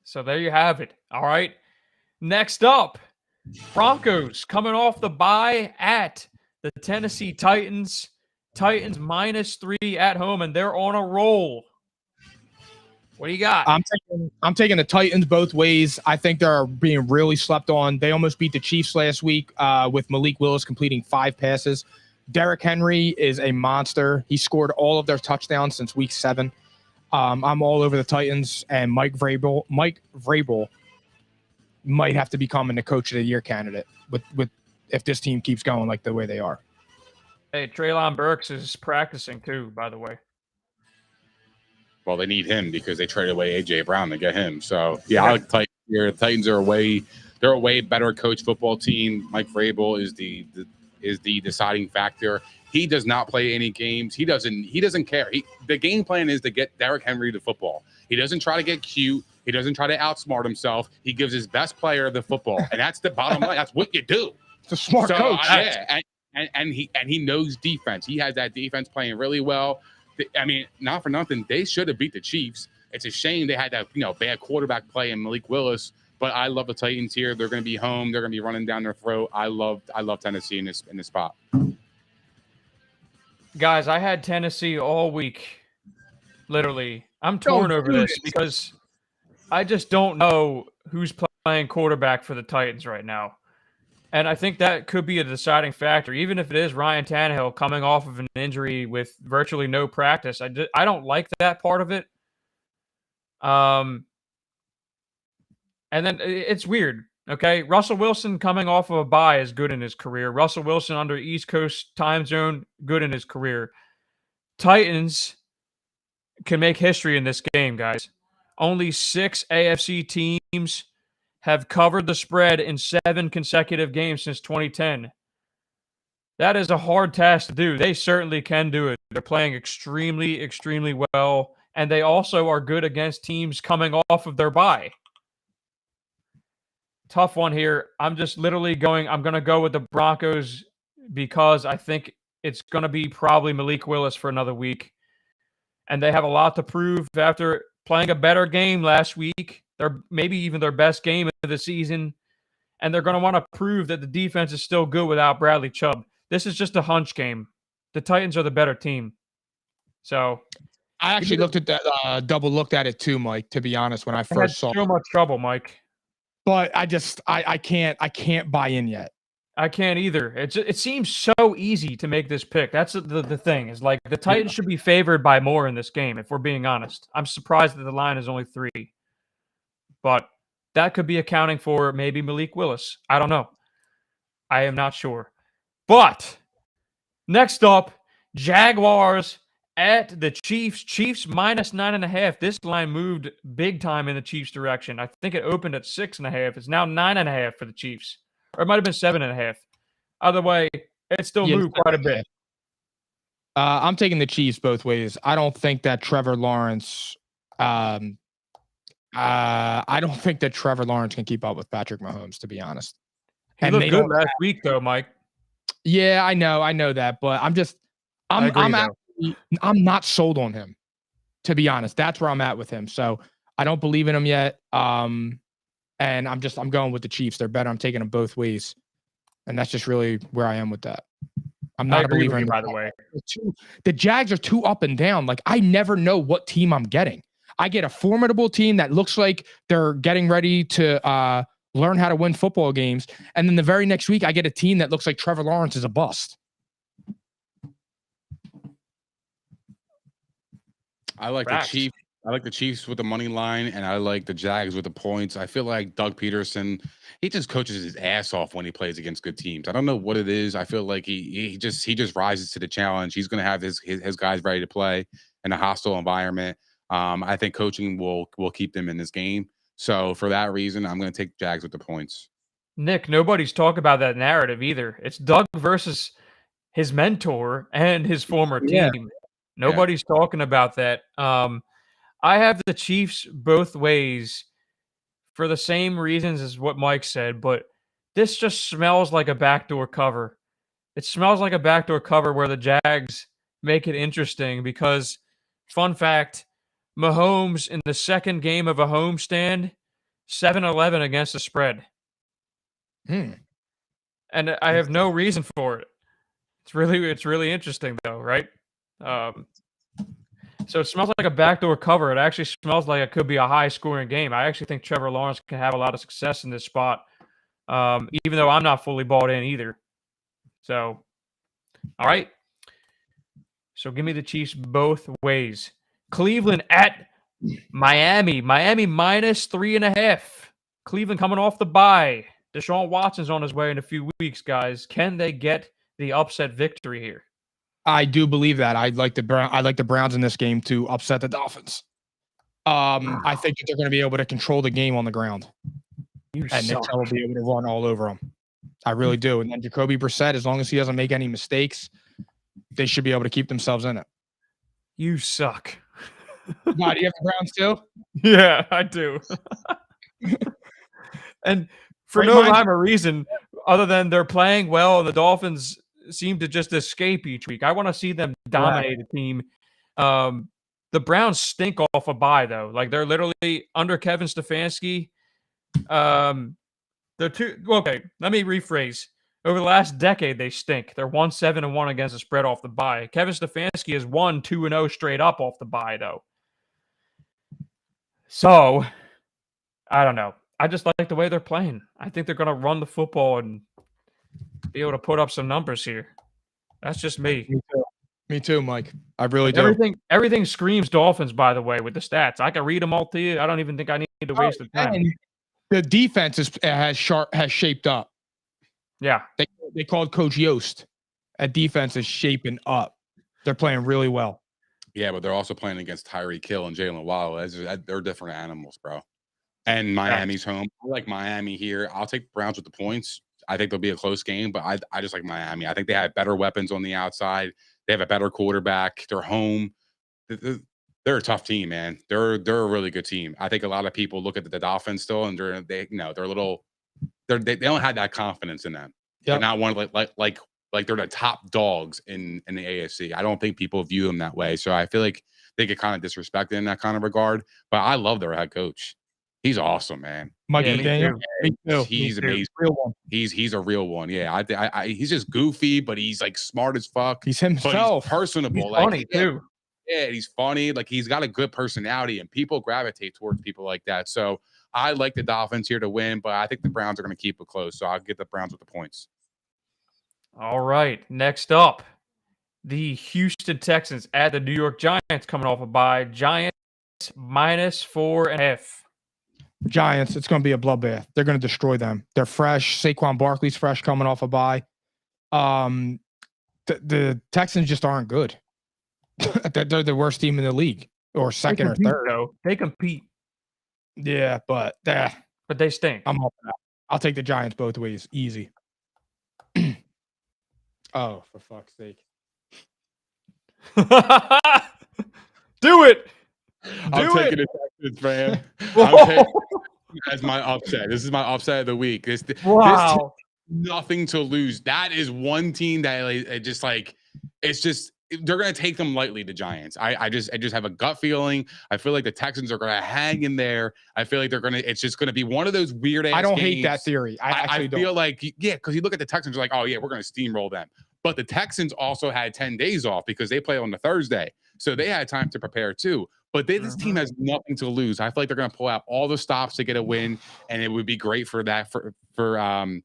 So there you have it. All right. Next up, Broncos coming off the bye at the Tennessee Titans. Titans -3 at home, and they're on a roll. What do you got? I'm taking the Titans both ways. I think they're being really slept on. They almost beat the Chiefs last week with Malik Willis completing 5 passes. Derrick Henry is a monster. He scored all of their touchdowns since week 7. I'm all over the Titans, and Mike Vrabel might have to become the coach of the year candidate with if this team keeps going like the way they are. Hey, Treylon Burks is practicing too, by the way. Well, they need him because they traded away A.J. Brown to get him. So, yeah, I like the Titans here. The Titans are they're a way better coach football team. Mike Vrabel is the deciding factor. He does not play any games. He doesn't care. The game plan is to get Derrick Henry the football. He doesn't try to get cute. He doesn't try to outsmart himself. He gives his best player the football, and that's the bottom line. That's what you do. It's a smart coach. Yeah, and he knows defense. He has that defense playing really well. I mean, not for nothing, they should have beat the Chiefs. It's a shame they had that bad quarterback play in Malik Willis. But I love the Titans here. They're going to be home. They're going to be running down their throat. I love Tennessee in this spot. Guys, I had Tennessee all week. Literally, I'm torn over this because I just don't know who's playing quarterback for the Titans right now. And I think that could be a deciding factor, even if it is Ryan Tannehill coming off of an injury with virtually no practice. I don't like that part of it. And then it's weird, okay? Russell Wilson coming off of a bye is good in his career. Russell Wilson under East Coast time zone, good in his career. Titans can make history in this game, guys. Only 6 AFC teams have covered the spread in 7 consecutive games since 2010. That is a hard task to do. They certainly can do it. They're playing extremely, extremely well, and they also are good against teams coming off of their bye. Tough one here. I'm just literally I'm going to go with the Broncos because I think it's going to be probably Malik Willis for another week. And they have a lot to prove after playing a better game last week. They're maybe even their best game of the season. And they're going to want to prove that the defense is still good without Bradley Chubb. This is just a hunch game. The Titans are the better team. So I actually looked at that, double looked at it too, Mike, to be honest, when I first saw it. So much trouble, Mike. But I can't buy in yet. I can't either. It seems so easy to make this pick. That's the thing is like the Titans should be favored by more in this game, if we're being honest. I'm surprised that the line is only 3. But that could be accounting for maybe Malik Willis. I don't know. I am not sure. But next up, Jaguars at the Chiefs. Chiefs -9.5. This line moved big time in the Chiefs' direction. I think it opened at 6.5. It's now 9.5 for the Chiefs. Or it might have been 7.5. Either way, it still moved quite a bit. I'm taking the Chiefs both ways. I don't think that Trevor Lawrence can keep up with Patrick Mahomes, to be honest. He looked good last week, though, Mike. Yeah, I know that, but I'm not sold on him, to be honest. That's where I'm at with him. So I don't believe in him yet. And I'm going with the Chiefs. They're better. I'm taking them both ways. And that's just really where I am with that. I'm not a agree believer with in you, by the way. The Jags are too up and down. Like, I never know what team I'm getting. I get a formidable team that looks like they're getting ready to learn how to win football games. And then the very next week, I get a team that looks like Trevor Lawrence is a bust. I like Facts. the Chiefs. I like the Chiefs with the money line, and I like the Jags with the points. I feel like Doug Peterson, he just coaches his ass off when he plays against good teams. I don't know what it is. I feel like he just rises to the challenge. He's going to have his guys ready to play in a hostile environment. I think coaching will keep them in this game. So for that reason, I'm going to take Jags with the points. Nick, nobody's talking about that narrative either. It's Doug versus his mentor and his former team. Yeah. Nobody's talking about that. I have the Chiefs both ways for the same reasons as what Mike said, but this just smells like a backdoor cover. It smells like a backdoor cover where the Jags make it interesting because, fun fact, Mahomes in the second game of a homestand, 7-11 against the spread. And I have no reason for it. It's really interesting though, right? So it smells like a backdoor cover. It actually smells like it could be a high-scoring game. I actually think Trevor Lawrence can have a lot of success in this spot, even though I'm not fully bought in either. So, all right. So give me the Chiefs both ways. Cleveland at Miami. Miami minus 3.5. Cleveland coming off the bye. Deshaun Watson's on his way in a few weeks, guys. Can they get the upset victory here? I do believe that. I like the Browns in this game to upset the Dolphins. I think that they're going to be able to control the game on the ground. And Nick Chubb will be able to run all over them. I really do. And then Jacoby Brissett, as long as he doesn't make any mistakes, they should be able to keep themselves in it. You suck. Why, do you have the Browns too? Yeah, I do. And for no rhyme or reason, other than they're playing well and the Dolphins seem to just escape each week. I want to see them dominate a team. The Browns stink off a bye, though. Like, they're literally under Kevin Stefanski. They're too okay. Let me rephrase. Over the last decade, they stink. They're 1-7-1 against the spread off the bye. Kevin Stefanski has won 2-0 straight up off the bye, though. So, I don't know. I just like the way they're playing. I think they're going to run the football and be able to put up some numbers here. That's just me. Me too, Mike. I really do. Everything screams Dolphins, by the way, with the stats. I can read them all to you. I don't even think I need to waste the time. The defense has shaped up. Yeah. They called Coach Yost. That defense is shaping up. They're playing really well. Yeah, but they're also playing against Tyreek Hill and Jalen Waddle. They're different animals, bro. And Miami's home. I like Miami here. I'll take the Browns with the points. I think there'll be a close game, but I just like Miami. I think they have better weapons on the outside. They have a better quarterback. They're home. They're a tough team, man. They're a really good team. I think a lot of people look at the Dolphins still, and they don't have that confidence in them. Yep. They're not one like they're the top dogs in the AFC. I don't think people view them that way. So I feel like they get kind of disrespected in that kind of regard. But I love their head coach. He's awesome, man. Mikey P. He's amazing. Real one. He's a real one. Yeah, he's just goofy, but he's like smart as fuck. He's himself. He's personable. He's funny too. Yeah, he's funny. Like, he's got a good personality, and people gravitate towards people like that. So I like the Dolphins here to win, but I think the Browns are going to keep it close. So I'll get the Browns with the points. All right. Next up, the Houston Texans at the New York Giants coming off a bye. Giants minus 4.5. Giants, it's going to be a bloodbath. They're going to destroy them. They're fresh. Saquon Barkley's fresh coming off a bye. The Texans just aren't good. They're the worst team in the league, or second or third. Though. They compete. Yeah, but they stink. I'm up for that. I'll take the Giants both ways. Easy. Oh, for fuck's sake. Do it. I'm taking the Texans, man. I'm taking as my upset. This is my upset of the week. This team, nothing to lose. That is one team that just like, it's just, they're going to take them lightly, the Giants. I just have a gut feeling. I feel like the Texans are going to hang in there. I feel like it's just going to be one of those weird ass I don't games. hate that theory. I feel like, yeah, because you look at the Texans, you're like, oh yeah, we're going to steamroll them. But the Texans also had 10 days off because they play on the Thursday. So they had time to prepare too. But this team has nothing to lose. I feel like they're going to pull out all the stops to get a win, and it would be great for that for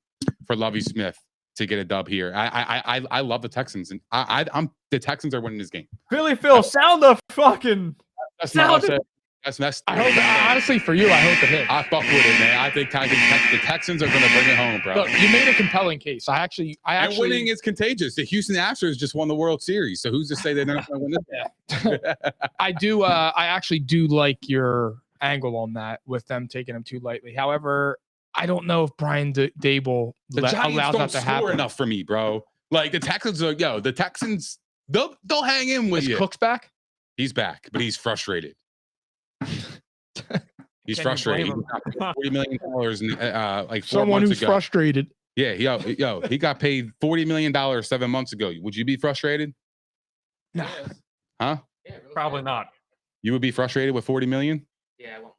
Lovie Smith to get a dub here. I love the Texans, and I'm the Texans are winning this game. Philly Phil, sound the fucking. That's not what I said. That's I hope, honestly, for you, I hope it hits. I fuck with it, man. I think the Texans are going to bring it home, bro. Look, you made a compelling case. I actually, and winning is contagious. The Houston Astros just won the World Series, so who's to say they're not going to win this? I actually do like your angle on that with them taking them too lightly. However, I don't know if Brian Dable Giants allows don't that to score happen. enough for me, bro. Like the Texans are, the Texans, they'll hang in with Is you. Cook's back? He's back, but he's frustrated. He's Can you frustrated. blame He got paid $40 million in, like 4 Someone months who's ago. frustrated. Yeah, he got paid $40 million 7 months ago. Would you be frustrated? No. Huh? Yeah, really Probably sad. not. You would be frustrated with $40 million Yeah, I want more.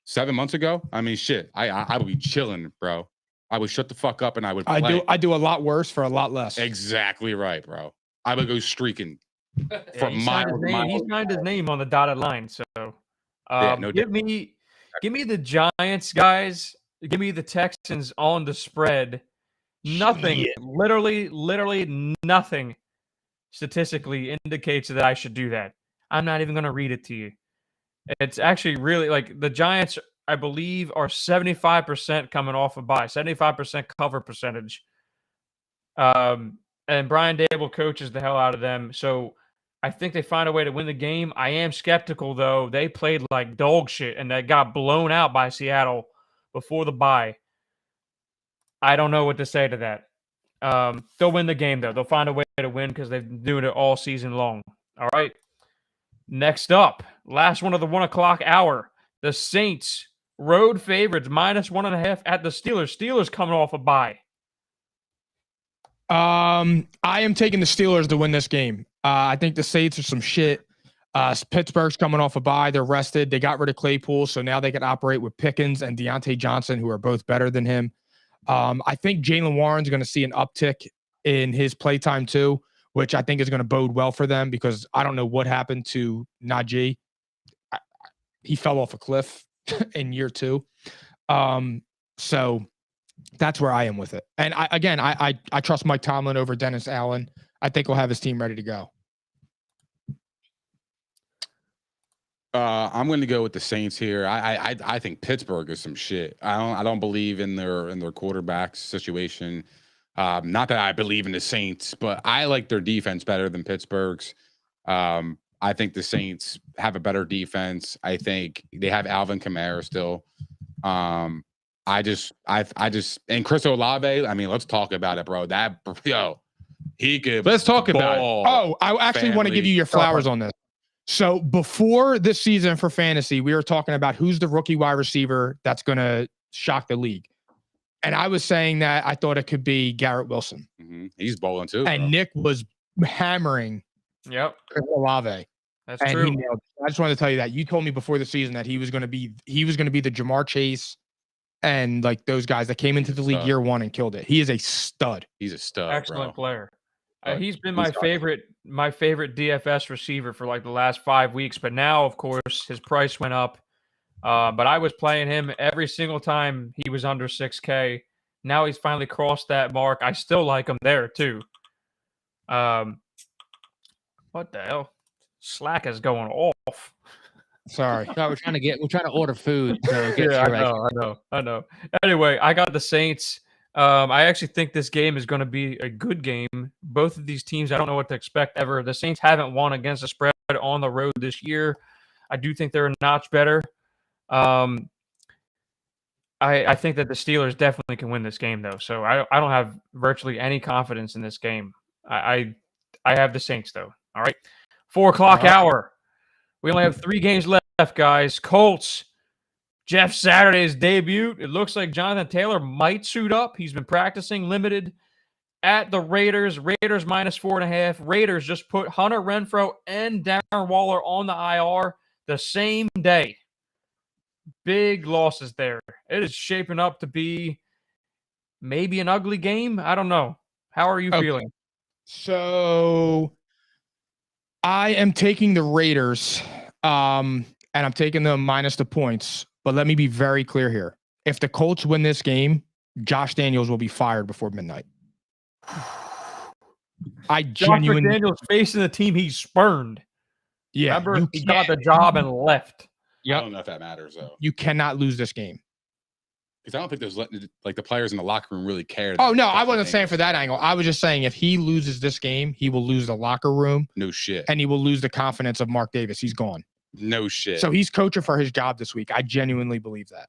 7 months ago? I mean, shit. I would be chilling, bro. I would shut the fuck up and I would play. I do a lot worse for a lot less. Exactly right, bro. I would go streaking for He signed his miles. name- he signed his name on the dotted line. So no give me the Giants, guys. Give me the Texans on the spread. Nothing, literally nothing statistically indicates that I should do that. I'm not even going to read it to you. It's actually really like the Giants, I believe, are 75% coming off a bye, 75% cover percentage. And Brian Dable coaches the hell out of them. So I think they find a way to win the game. I am skeptical, though. They played like dog shit, and they got blown out by Seattle before the bye. I don't know what to say to that. They'll win the game, though. They'll find a way to win because they've been doing it all season long. All right. Next up, last one of the 1 o'clock hour. The Saints, road favorites, -1.5 at the Steelers. Steelers coming off a bye. I am taking the Steelers to win this game. I think the Saints are some shit. Pittsburgh's coming off a bye. They're rested. They got rid of Claypool, so now they can operate with Pickens and Deontay Johnson, who are both better than him. I think Jaylen Warren's going to see an uptick in his playtime too, which I think is going to bode well for them because I don't know what happened to Najee. He fell off a cliff in year 2. So that's where I am with it. And I trust Mike Tomlin over Dennis Allen. I think he'll have his team ready to go. I'm going to go with the Saints here. I think Pittsburgh is some shit. I don't believe in their quarterback situation. Not that I believe in the Saints, but I like their defense better than Pittsburgh's. I think the Saints have a better defense. I think they have Alvin Kamara still. I just and Chris Olave. I mean, let's talk about it, bro. He could. Let's talk about it. ball. Oh, I actually want to give you your flowers on this. So before this season for fantasy, we were talking about who's the rookie wide receiver that's going to shock the league. And I was saying that I thought it could be Garrett Wilson. Mm-hmm. He's bowling too. And bro. Nick was hammering Chris Olave. That's And true. he nailed it. I just wanted to tell you that. You told me before the season that he was going to be the Jamar Chase and like those guys that came into the league year 1 and killed it. He is a stud. He's a stud. Excellent bro. player. He's been He's my favorite DFS receiver for like the last 5 weeks. But now, of course, his price went up. But I was playing him every single time he was under 6K. Now he's finally crossed that mark. I still like him there too. What the hell? Slack is going off. Sorry. No, we're trying to order food. So get Yeah, your I know. Anyway, I got the Saints. I actually think this game is going to be a good game. Both of these teams, I don't know what to expect ever. The Saints haven't won against the spread on the road this year. I do think they're a notch better. I think that the Steelers definitely can win this game, though. So I don't have virtually any confidence in this game. I have the Saints, though. All right. 4 o'clock hour. We only have 3 games left, guys. Colts. Jeff Saturday's debut. It looks like Jonathan Taylor might suit up. He's been practicing limited at the Raiders. Raiders -4.5. Raiders just put Hunter Renfrow and Darren Waller on the IR the same day. Big losses there. It is shaping up to be maybe an ugly game. I don't know. How are you feeling? So I am taking the Raiders, and I'm taking them minus the points. But let me be very clear here. If the Colts win this game, Josh Daniels will be fired before midnight. Josh McDaniels facing the team he spurned. Yeah, remember, he got the job and left. I don't know if that matters though. You cannot lose this game. Because I don't think there's like the players in the locker room really care. Oh no, I wasn't saying for that angle. I was just saying if he loses this game, he will lose the locker room. No shit. And he will lose the confidence of Mark Davis. He's gone. No shit. So he's coaching for his job this week. I genuinely believe that.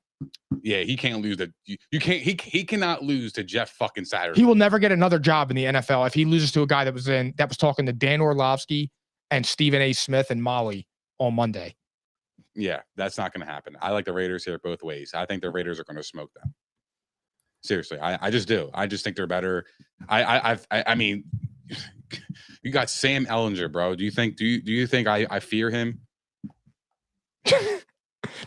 Yeah, he can't lose to you can't he cannot lose to Jeff fucking Saturday. He will never get another job in the NFL if he loses to a guy that was talking to Dan Orlovsky and Stephen A. Smith and Molly on Monday. Yeah, that's not going to happen. I like the Raiders here both ways. I think the Raiders are going to smoke them. Seriously, I just do. I just think they're better. I mean, you got Sam Ellinger, bro. Do you think I fear him?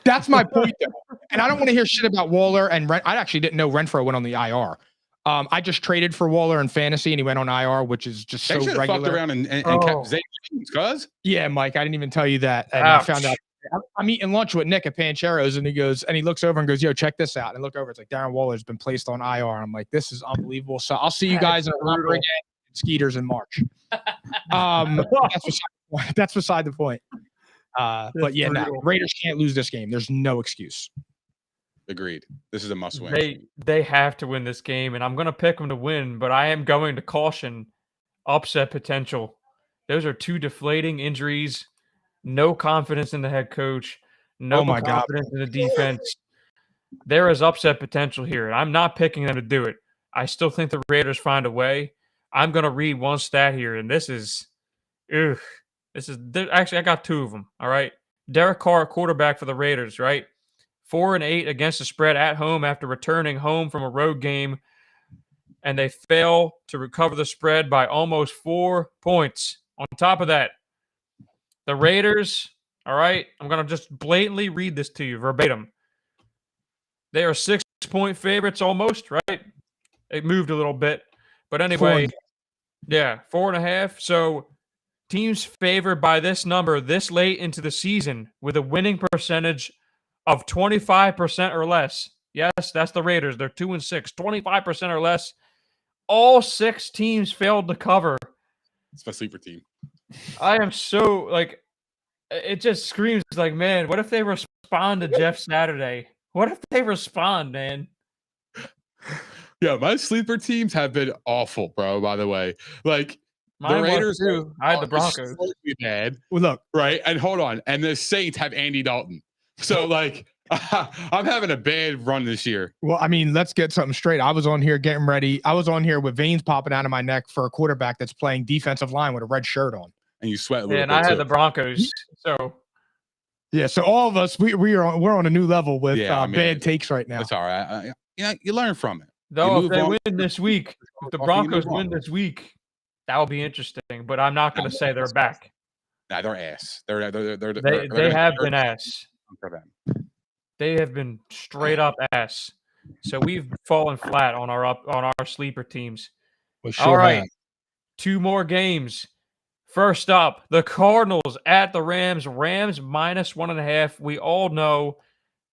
That's my point, though. And I don't want to hear shit about Waller and Ren. I actually didn't know Renfro went on the IR. I just traded for Waller in fantasy, and he went on IR, which is just so regular. Fucked around and kept Zay Jones, cuz. Yeah, Mike, I didn't even tell you that. And I found out. I'm eating lunch with Nick at Pancheros, and he looks over and goes, "Yo, check this out." And I look over, it's like Darren Waller's been placed on IR. And I'm like, this is unbelievable. So I'll see you guys in a again, Skeeters in March. That's beside the point. But yeah, no, Raiders can't lose this game. There's no excuse. Agreed. This is a must win. They have to win this game, and I'm going to pick them to win, but I am going to caution upset potential. Those are two deflating injuries. No confidence in the head coach. No confidence in the defense. There is upset potential here, and I'm not picking them to do it. I still think the Raiders find a way. I'm going to read one stat here, and actually, I got two of them, all right? Derek Carr, quarterback for the Raiders, right? 4-8 against the spread at home after returning home from a road game, and they fail to recover the spread by almost 4 points. On top of that, the Raiders, all right, I'm going to just blatantly read this to you verbatim. They are 6-point favorites almost, right? It moved a little bit. But anyway, 4.5. So teams favored by this number this late into the season with a winning percentage of 25% or less. Yes, that's the Raiders. They're 2-6, 25% or less. All 6 teams failed to cover. It's my sleeper team. I am so it just screams like, man, what if they respond to Jeff Saturday? What if they respond, man? Yeah, my sleeper teams have been awful, bro, by the way. Like, mine the Raiders too. I had the Broncos. Bad, well, look, right? And hold on. And the Saints have Andy Dalton. So, I'm having a bad run this year. Well, I mean, let's get something straight. I was on here getting ready. I was on here with veins popping out of my neck for a quarterback that's playing defensive line with a red shirt on. And you sweat a little bit. And I had the Broncos. So yeah, so all of us we're on a new level with bad takes right now. It's all right. You learn from it. Though if they win this week, if the Broncos win this week, that will be interesting. But I'm not going to say they're back. Nah, they're ass. They have been ass. For them. They have been straight up ass. So we've fallen flat on our sleeper teams. All right, 2 more games. First up, the Cardinals at the Rams. Rams minus 1.5. We all know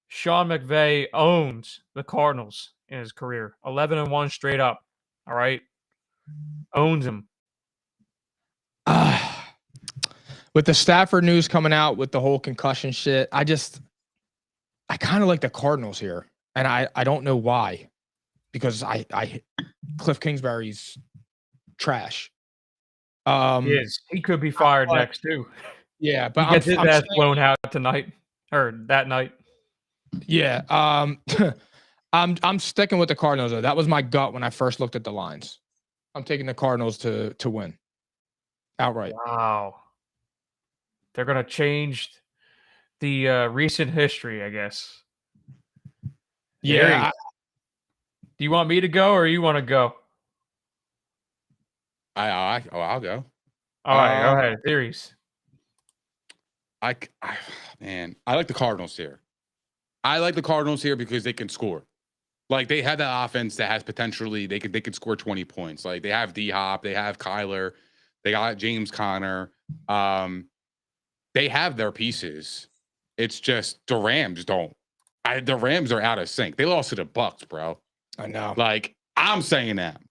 Sean McVay owns the Cardinals in his career. 11-1 straight up. All right. Owns them. With the Stafford news coming out with the whole concussion shit, I kind of like the Cardinals here. And I don't know why. Because Cliff Kingsbury's trash. He could be fired next too. Yeah, but he gets his ass blown out tonight or that night. Yeah, I'm sticking with the Cardinals though. That was my gut when I first looked at the lines. I'm taking the Cardinals to win outright. Wow, they're gonna change the recent history, I guess. Yeah. Do you want me to go or you want to go? I'll go. All right, go ahead. Theories. I like the Cardinals here. I like the Cardinals here because they can score. Like they have that offense that has potentially they could score 20 points. Like they have D Hop, they have Kyler, they got James Conner. They have their pieces. It's just the Rams don't. The Rams are out of sync. They lost to the Bucs, bro. I know. Like I'm saying that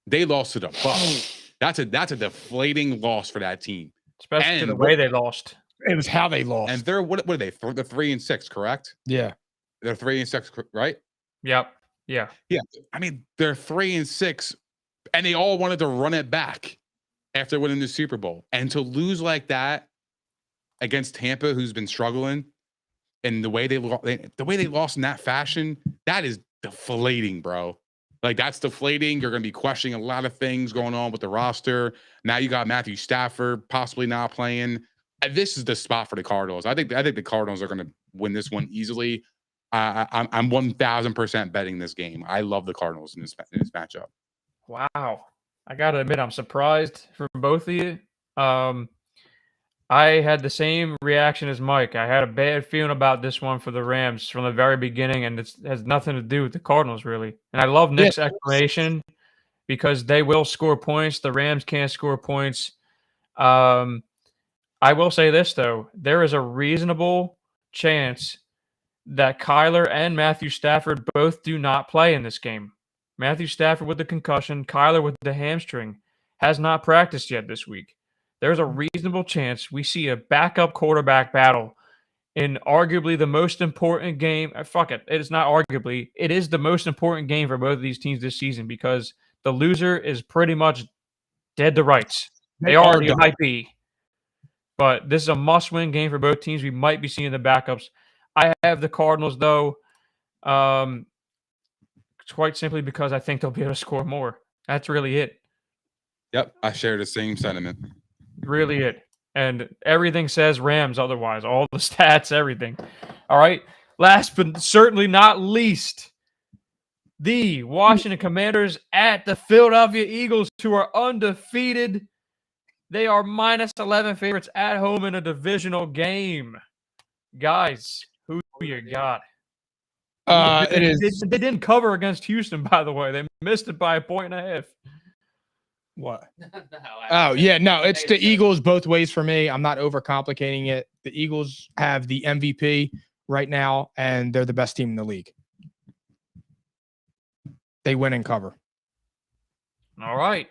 they lost to the Bucs. That's a deflating loss for that team. Especially the way they lost. It was how they lost. And they're what are they? They're 3-6, correct? Yeah. They're 3-6, right? Yep. Yeah. Yeah. I mean, they're 3-6, and they all wanted to run it back after winning the Super Bowl. And to lose like that against Tampa, who's been struggling, and the way they lost in that fashion, that is deflating, bro. Like that's deflating. You're going to be questioning a lot of things going on with the roster. Now you got Matthew Stafford possibly not playing. And this is the spot for the Cardinals. I think the Cardinals are going to win this one easily. I'm 1,000% betting this game. I love the Cardinals in this matchup. Wow. I got to admit, I'm surprised from both of you. I had the same reaction as Mike. I had a bad feeling about this one for the Rams from the very beginning, and it has nothing to do with the Cardinals, really. And I love Nick's explanation because they will score points. The Rams can't score points. I will say this, though. There is a reasonable chance that Kyler and Matthew Stafford both do not play in this game. Matthew Stafford with the concussion, Kyler with the hamstring, has not practiced yet this week. There's a reasonable chance we see a backup quarterback battle in arguably the most important game. Fuck it. It is not arguably. It is the most important game for both of these teams this season because the loser is pretty much dead to rights. They already might be. But this is a must-win game for both teams. We might be seeing the backups. I have the Cardinals, though, quite simply because I think they'll be able to score more. That's really it. Yep, I share the same sentiment. Really it. And everything says Rams otherwise. All the stats, everything. All right. Last but certainly not least, the Washington Commanders at the Philadelphia Eagles, who are undefeated. They are minus 11 favorites at home in a divisional game. Guys, who you got? They didn't cover against Houston, by the way. They missed it by 1.5 points. What? Oh, yeah. No, it's the Eagles both ways for me. I'm not overcomplicating it. The Eagles have the MVP right now, and they're the best team in the league. They win and cover. All right.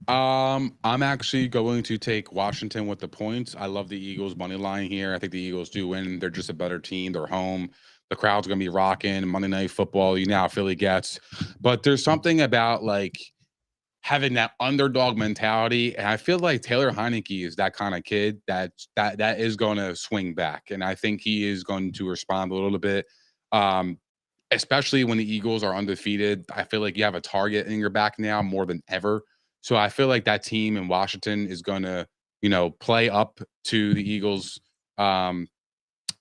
I'm actually going to take Washington with the points. I love the Eagles money line here. I think the Eagles do win. They're just a better team. They're home. The crowd's going to be rocking. Monday Night Football, you know how Philly gets. But there's something about like having that underdog mentality, and I feel like Taylor Heineke is that kind of kid that is going to swing back, and I think he is going to respond a little bit, especially when the Eagles are undefeated. I feel like you have a target in your back now more than ever. So I feel like that team in Washington is going to, play up to the Eagles'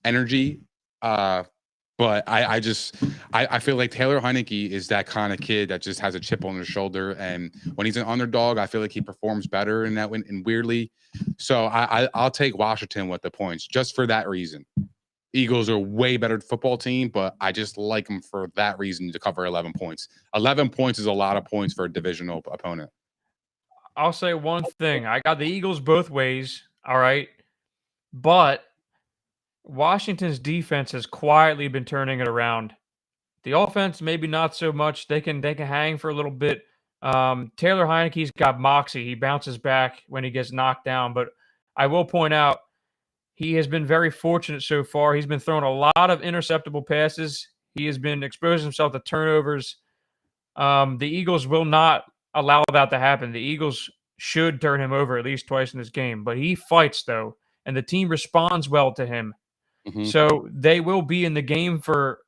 energy. But I feel like Taylor Heineke is that kind of kid that just has a chip on his shoulder, and when he's an underdog, I feel like he performs better in that win. And weirdly, so I'll take Washington with the points just for that reason. Eagles are a way better football team, but I just like them for that reason to cover 11 points. 11 points is a lot of points for a divisional opponent. I'll say one thing. I got the Eagles both ways, all right? But Washington's defense has quietly been turning it around. The offense, maybe not so much. They can hang for a little bit. Taylor Heineke's got moxie. He bounces back when he gets knocked down. But I will point out, he has been very fortunate so far. He's been throwing a lot of interceptable passes. He has been exposing himself to turnovers. The Eagles will not allow that to happen. The Eagles should turn him over at least twice in this game. But he fights, though, and the team responds well to him. Mm-hmm. So they will be in the game for,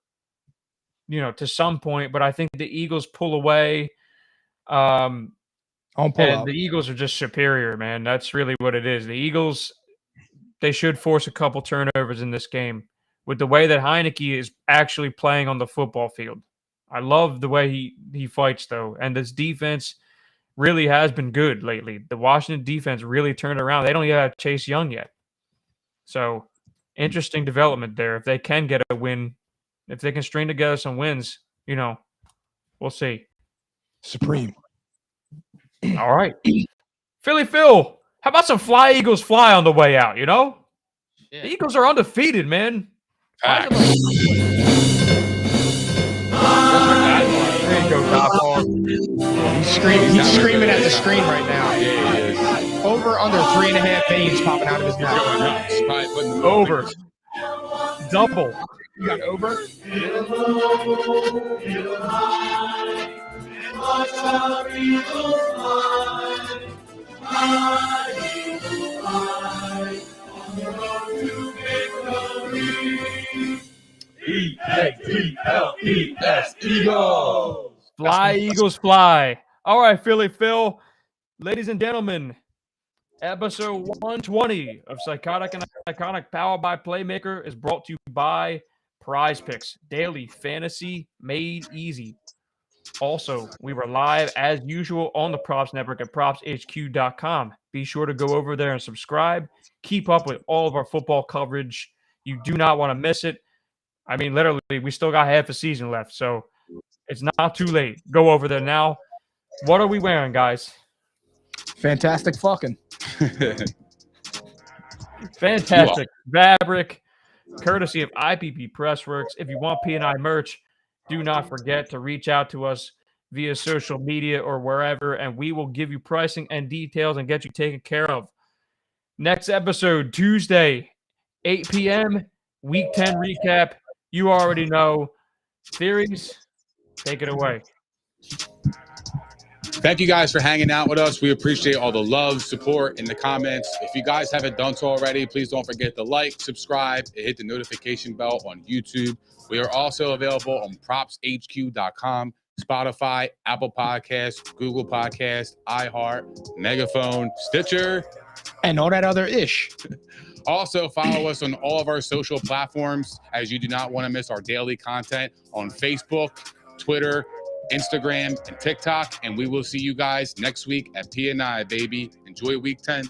to some point. But I think the Eagles pull away. The Eagles are just superior, man. That's really what it is. The Eagles, they should force a couple turnovers in this game with the way that Heineke is actually playing on the football field. I love the way he fights, though. And this defense really has been good lately. The Washington defense really turned around. They don't even have Chase Young yet. So, interesting development there. If they can get a win If they can string together some wins, we'll see. Supreme. All right. Philly Phil, how about some fly Eagles fly on the way out, Yeah. The Eagles are undefeated, man. Facts. There you go, Godfather. He's screaming at the screen right now. Yeah, he is. Over under 3.5 veins popping out of his neck. Going nuts. Probably putting the Over. Double. You got over? E-A-G-L-E-S, Eagles. Fly, Eagles, fly. All right, Philly Phil. Ladies and gentlemen, episode 120 of Psychotic and Iconic, powered by Playmaker, is brought to you by Prize Picks, daily fantasy made easy. Also, we were live as usual on the Props Network at propshq.com. Be sure to go over there and subscribe. Keep up with all of our football coverage. You do not want to miss it. I mean, literally, we still got half a season left, so it's not too late. Go over there now. What are we wearing, guys? Fantastic fucking. Fantastic fabric, courtesy of IPP Pressworks. If you want P&I merch, do not forget to reach out to us via social media or wherever, and we will give you pricing and details and get you taken care of. Next episode, Tuesday, 8 p.m., Week 10 recap. You already know. Theories, take it away. Thank you guys for hanging out with us. We appreciate all the love, support in the comments. If you guys haven't done so already, please don't forget to like, subscribe, and hit the notification bell on YouTube. We are also available on propshq.com, Spotify, Apple Podcasts, Google Podcasts, iHeart, Megaphone, Stitcher, and all that other ish. Also, follow us on all of our social platforms, as you do not want to miss our daily content on Facebook, Twitter, Instagram, and TikTok. And we will see you guys next week at P&I, baby. Enjoy Week 10.